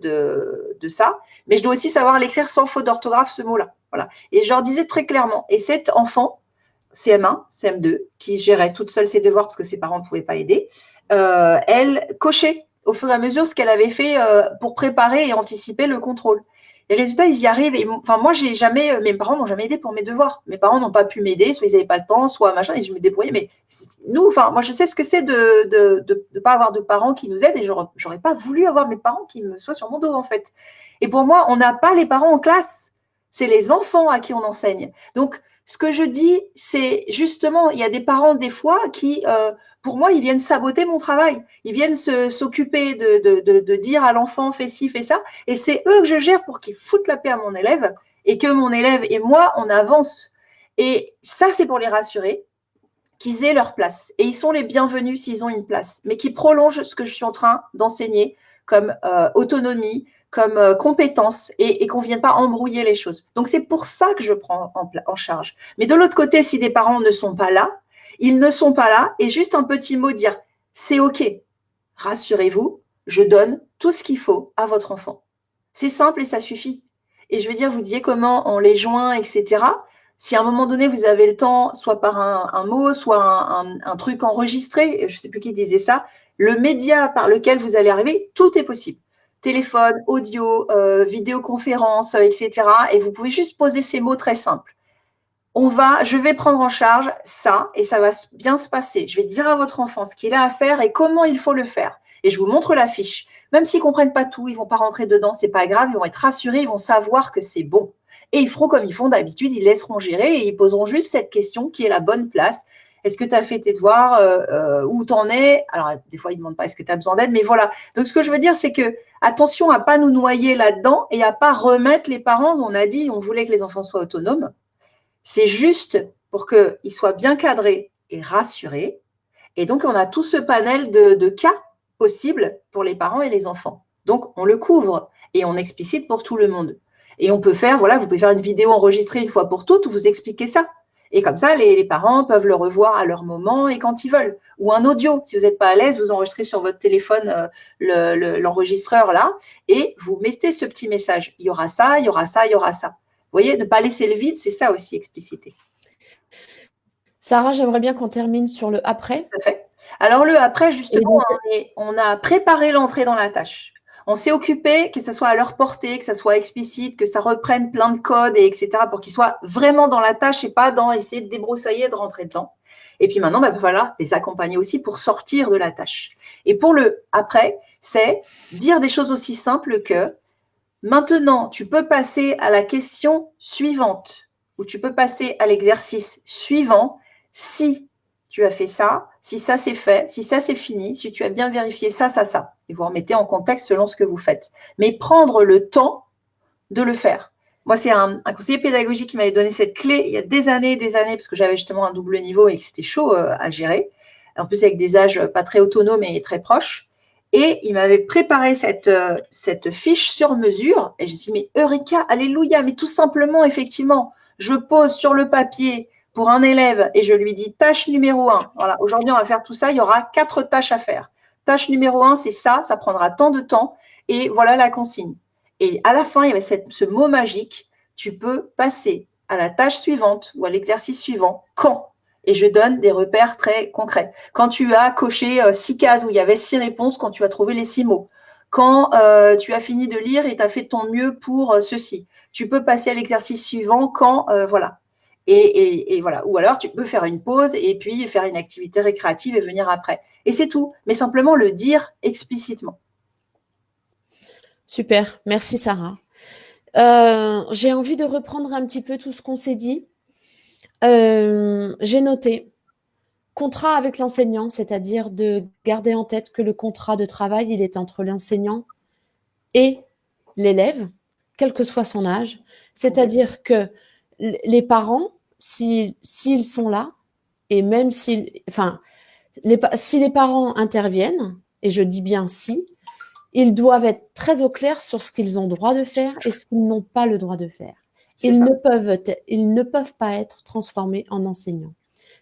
ça, mais je dois aussi savoir l'écrire sans faute d'orthographe, ce mot-là. Voilà. Et je leur disais très clairement. Et cet enfant, CM1, CM2, qui gérait toute seule ses devoirs parce que ses parents ne pouvaient pas aider, elle cochait au fur et à mesure ce qu'elle avait fait pour préparer et anticiper le contrôle. Les résultats, ils y arrivent. Et, enfin, moi, mes parents m'ont jamais aidé pour mes devoirs. Mes parents n'ont pas pu m'aider, soit ils n'avaient pas le temps, soit machin, et je me débrouillais. Mais nous, enfin, moi, je sais ce que c'est de pas avoir de parents qui nous aident, et j'aurais pas voulu avoir mes parents qui me soient sur mon dos, en fait. Et pour moi, on n'a pas les parents en classe. c'est les enfants à qui on enseigne. Donc, ce que je dis, c'est justement, il y a des parents des fois qui, pour moi, ils viennent saboter mon travail. Ils viennent s'occuper de dire à l'enfant, fais ci, fais ça. Et c'est eux que je gère pour qu'ils foutent la paix à mon élève et que mon élève et moi, on avance. Et ça, c'est pour les rassurer qu'ils aient leur place. Et ils sont les bienvenus s'ils ont une place, mais qui prolongent ce que je suis en train d'enseigner comme autonomie, comme compétence, et qu'on ne vienne pas embrouiller les choses. Donc, c'est pour ça que je prends en charge. Mais de l'autre côté, si des parents ne sont pas là, ils ne sont pas là, et juste un petit mot dire, c'est OK, rassurez-vous, je donne tout ce qu'il faut à votre enfant. C'est simple et ça suffit. Et je veux dire, vous disiez comment on les joint, etc. Si à un moment donné, vous avez le temps, soit par un mot, soit un truc enregistré, je ne sais plus qui disait ça, le média par lequel vous allez arriver, tout est possible. Téléphone, audio, vidéoconférence, etc. Et vous pouvez juste poser ces mots très simples. Je vais prendre en charge ça et ça va bien se passer. Je vais dire à votre enfant ce qu'il a à faire et comment il faut le faire. Et je vous montre la fiche. Même s'ils ne comprennent pas tout, ils ne vont pas rentrer dedans, ce n'est pas grave, ils vont être rassurés, ils vont savoir que c'est bon. Et ils feront comme ils font d'habitude, ils laisseront gérer et ils poseront juste cette question qui est la bonne place. Est-ce que tu as fait tes devoirs, où tu en es? Alors, des fois, ils ne demandent pas est-ce que tu as besoin d'aide, mais voilà. Donc, ce que je veux dire, c'est que attention à ne pas nous noyer là-dedans et à ne pas remettre les parents. On a dit, on voulait que les enfants soient autonomes. C'est juste pour qu'ils soient bien cadrés et rassurés. Et donc, on a tout ce panel de cas possibles pour les parents et les enfants. Donc, on le couvre et on explicite pour tout le monde. Et on peut faire, voilà, vous pouvez faire une vidéo enregistrée une fois pour toutes où vous expliquez ça. Et comme ça, les parents peuvent le revoir à leur moment et quand ils veulent. Ou un audio. Si vous n'êtes pas à l'aise, vous enregistrez sur votre téléphone l'enregistreur là et vous mettez ce petit message. Il y aura ça, il y aura ça, il y aura ça. Vous voyez, ne pas laisser le vide, c'est ça aussi, expliciter. Sarah, j'aimerais bien qu'on termine sur le après. Tout à fait. Alors, le après, justement, on a préparé l'entrée dans la tâche. On s'est occupé que ça soit à leur portée, que ça soit explicite, que ça reprenne plein de codes, etc., pour qu'ils soient vraiment dans la tâche et pas dans essayer de débroussailler, de rentrer dedans. Et puis maintenant, il va falloir les accompagner aussi pour sortir de la tâche. Et pour le après, c'est dire des choses aussi simples que maintenant, tu peux passer à la question suivante ou tu peux passer à l'exercice suivant si tu as fait ça, si ça c'est fait, si ça c'est fini, si tu as bien vérifié ça, ça, ça. Et vous remettez en contexte selon ce que vous faites. Mais prendre le temps de le faire. Moi, c'est un conseiller pédagogique qui m'avait donné cette clé il y a des années, parce que j'avais justement un double niveau et que c'était chaud à gérer. En plus, avec des âges pas très autonomes et très proches. Et il m'avait préparé cette fiche sur mesure. Et je me suis dit, mais Eureka, alléluia, mais tout simplement, effectivement, je pose sur le papier pour un élève et je lui dis tâche numéro 1. Voilà, aujourd'hui, on va faire tout ça. Il y aura 4 tâches à faire. Tâche numéro 1, c'est ça prendra tant de temps. Et voilà la consigne. Et à la fin, il y avait ce mot magique. Tu peux passer à la tâche suivante ou à l'exercice suivant quand? Et je donne des repères très concrets. Quand tu as coché 6 cases où il y avait 6 réponses, quand tu as trouvé les 6 mots. Quand tu as fini de lire et tu as fait de ton mieux pour ceci. Tu peux passer à l'exercice suivant quand, voilà. Et voilà. Ou alors, tu peux faire une pause et puis faire une activité récréative et venir après. Et c'est tout. Mais simplement le dire explicitement. Super. Merci, Sarah. J'ai envie de reprendre un petit peu tout ce qu'on s'est dit. J'ai noté contrat avec l'enseignant, c'est-à-dire de garder en tête que le contrat de travail, il est entre l'enseignant et l'élève, quel que soit son âge. C'est-à-dire que les parents, s'ils sont là, et même si les parents interviennent, et je dis bien si, ils doivent être très au clair sur ce qu'ils ont droit de faire et ce qu'ils n'ont pas le droit de faire. Ils ne peuvent pas être transformés en enseignants.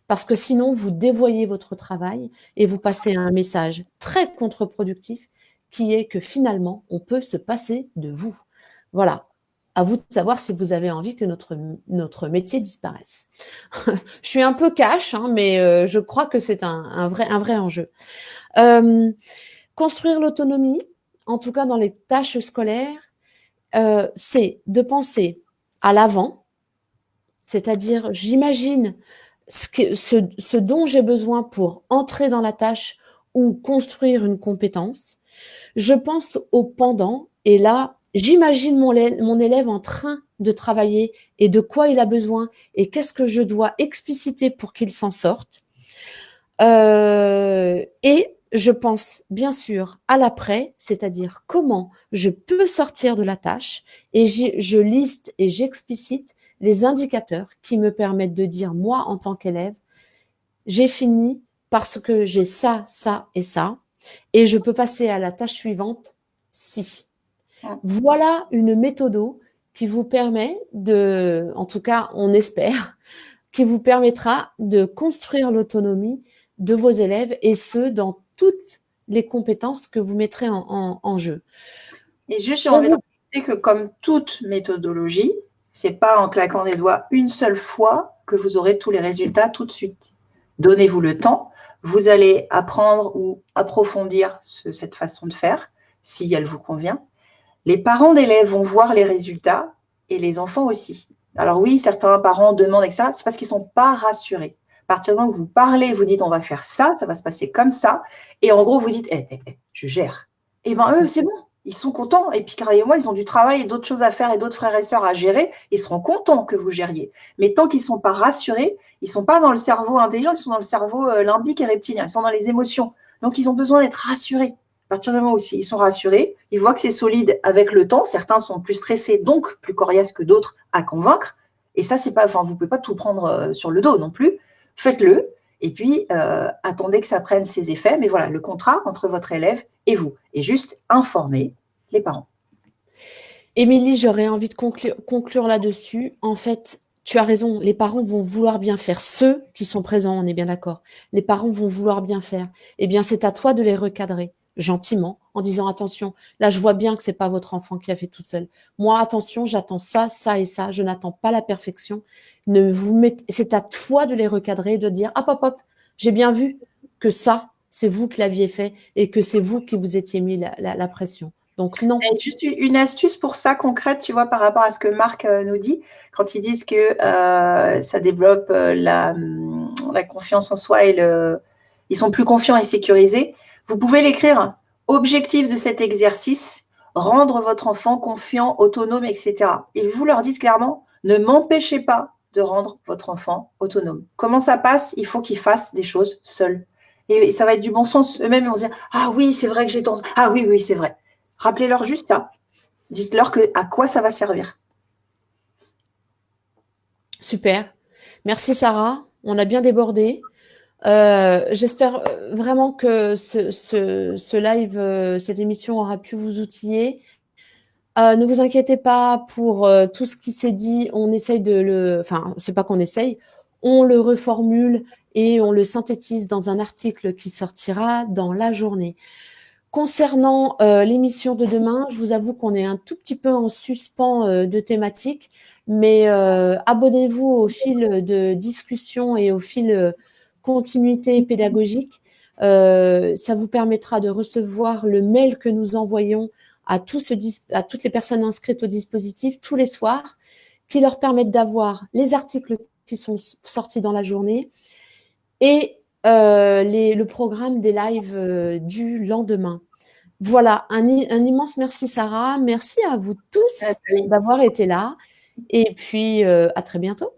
Parce que sinon, vous dévoyez votre travail et vous passez un message très contre-productif qui est que finalement, on peut se passer de vous. Voilà. À vous de savoir si vous avez envie que notre métier disparaisse. Je suis un peu cash, mais je crois que c'est un vrai enjeu. Construire l'autonomie, en tout cas dans les tâches scolaires, c'est de penser à l'avant, c'est-à-dire j'imagine ce dont j'ai besoin pour entrer dans la tâche ou construire une compétence. Je pense au pendant et là, j'imagine mon élève en train de travailler et de quoi il a besoin et qu'est-ce que je dois expliciter pour qu'il s'en sorte. Et je pense bien sûr à l'après, c'est-à-dire comment je peux sortir de la tâche et je liste et j'explicite les indicateurs qui me permettent de dire, moi, en tant qu'élève, j'ai fini parce que j'ai ça, ça et ça, et je peux passer à la tâche suivante si. Voilà une méthode qui vous permet de, en tout cas, on espère, qui vous permettra de construire l'autonomie de vos élèves et ce, dans toutes les compétences que vous mettrez en jeu. Et juste, j'ai envie de rajouter que comme toute méthodologie, c'est pas en claquant des doigts une seule fois que vous aurez tous les résultats tout de suite. Donnez-vous le temps, vous allez apprendre ou approfondir cette façon de faire, si elle vous convient. Les parents d'élèves vont voir les résultats et les enfants aussi. Alors oui, certains parents demandent, etc. C'est parce qu'ils ne sont pas rassurés. À partir du moment où vous parlez, vous dites on va faire ça, ça va se passer comme ça. Et en gros, vous dites je gère. Et bien eux, c'est bon, ils sont contents. Et puis croyez-moi, ils ont du travail et d'autres choses à faire et d'autres frères et sœurs à gérer. Ils seront contents que vous gériez. Mais tant qu'ils ne sont pas rassurés, ils ne sont pas dans le cerveau intelligent, ils sont dans le cerveau limbique et reptilien. Ils sont dans les émotions. Donc ils ont besoin d'être rassurés. À partir du moment où ils sont rassurés, ils voient que c'est solide avec le temps. Certains sont plus stressés, donc plus coriaces que d'autres à convaincre. Et ça, c'est pas, enfin, vous pouvez pas tout prendre sur le dos non plus. Faites-le. Et puis, attendez que ça prenne ses effets. Mais voilà, le contrat entre votre élève et vous. Et juste informer les parents. Émilie, j'aurais envie de conclure là-dessus. En fait, tu as raison, les parents vont vouloir bien faire. Ceux qui sont présents, on est bien d'accord. Les parents vont vouloir bien faire. Eh bien, c'est à toi de les recadrer gentiment en disant attention, là je vois bien que c'est pas votre enfant qui a fait tout seul. Moi, attention, j'attends ça, ça et ça. Je n'attends pas la perfection. C'est à toi de les recadrer, de dire hop, hop, hop, j'ai bien vu que ça, c'est vous qui l'aviez fait et que c'est vous qui vous étiez mis la pression. Donc non. Et juste une astuce pour ça concrète, tu vois, par rapport à ce que Marc nous dit, quand ils disent que ça développe la confiance en soi et ils sont plus confiants et sécurisés, vous pouvez l'écrire. Objectif de cet exercice, rendre votre enfant confiant, autonome, etc. Et vous leur dites clairement, ne m'empêchez pas de rendre votre enfant autonome. Comment ça passe? Il faut qu'il fasse des choses seul. Et ça va être du bon sens. Eux-mêmes vont se dire, ah oui, c'est vrai que j'ai tendance. Ah oui, oui, c'est vrai. Rappelez-leur juste ça. Dites-leur à quoi ça va servir. Super. Merci Sarah. On a bien débordé. J'espère vraiment que ce live, cette émission aura pu vous outiller. Ne vous inquiétez pas pour tout ce qui s'est dit. On essaye enfin, c'est pas qu'on essaye. On le reformule et on le synthétise dans un article qui sortira dans la journée. Concernant l'émission de demain, je vous avoue qu'on est un tout petit peu en suspens de thématique, mais abonnez-vous au fil de discussion et au fil continuité pédagogique. Ça vous permettra de recevoir le mail que nous envoyons à toutes les personnes inscrites au dispositif tous les soirs, qui leur permettent d'avoir les articles qui sont sortis dans la journée et le programme des lives du lendemain. Voilà, un immense merci Sarah, merci à vous tous d'avoir été là et puis à très bientôt.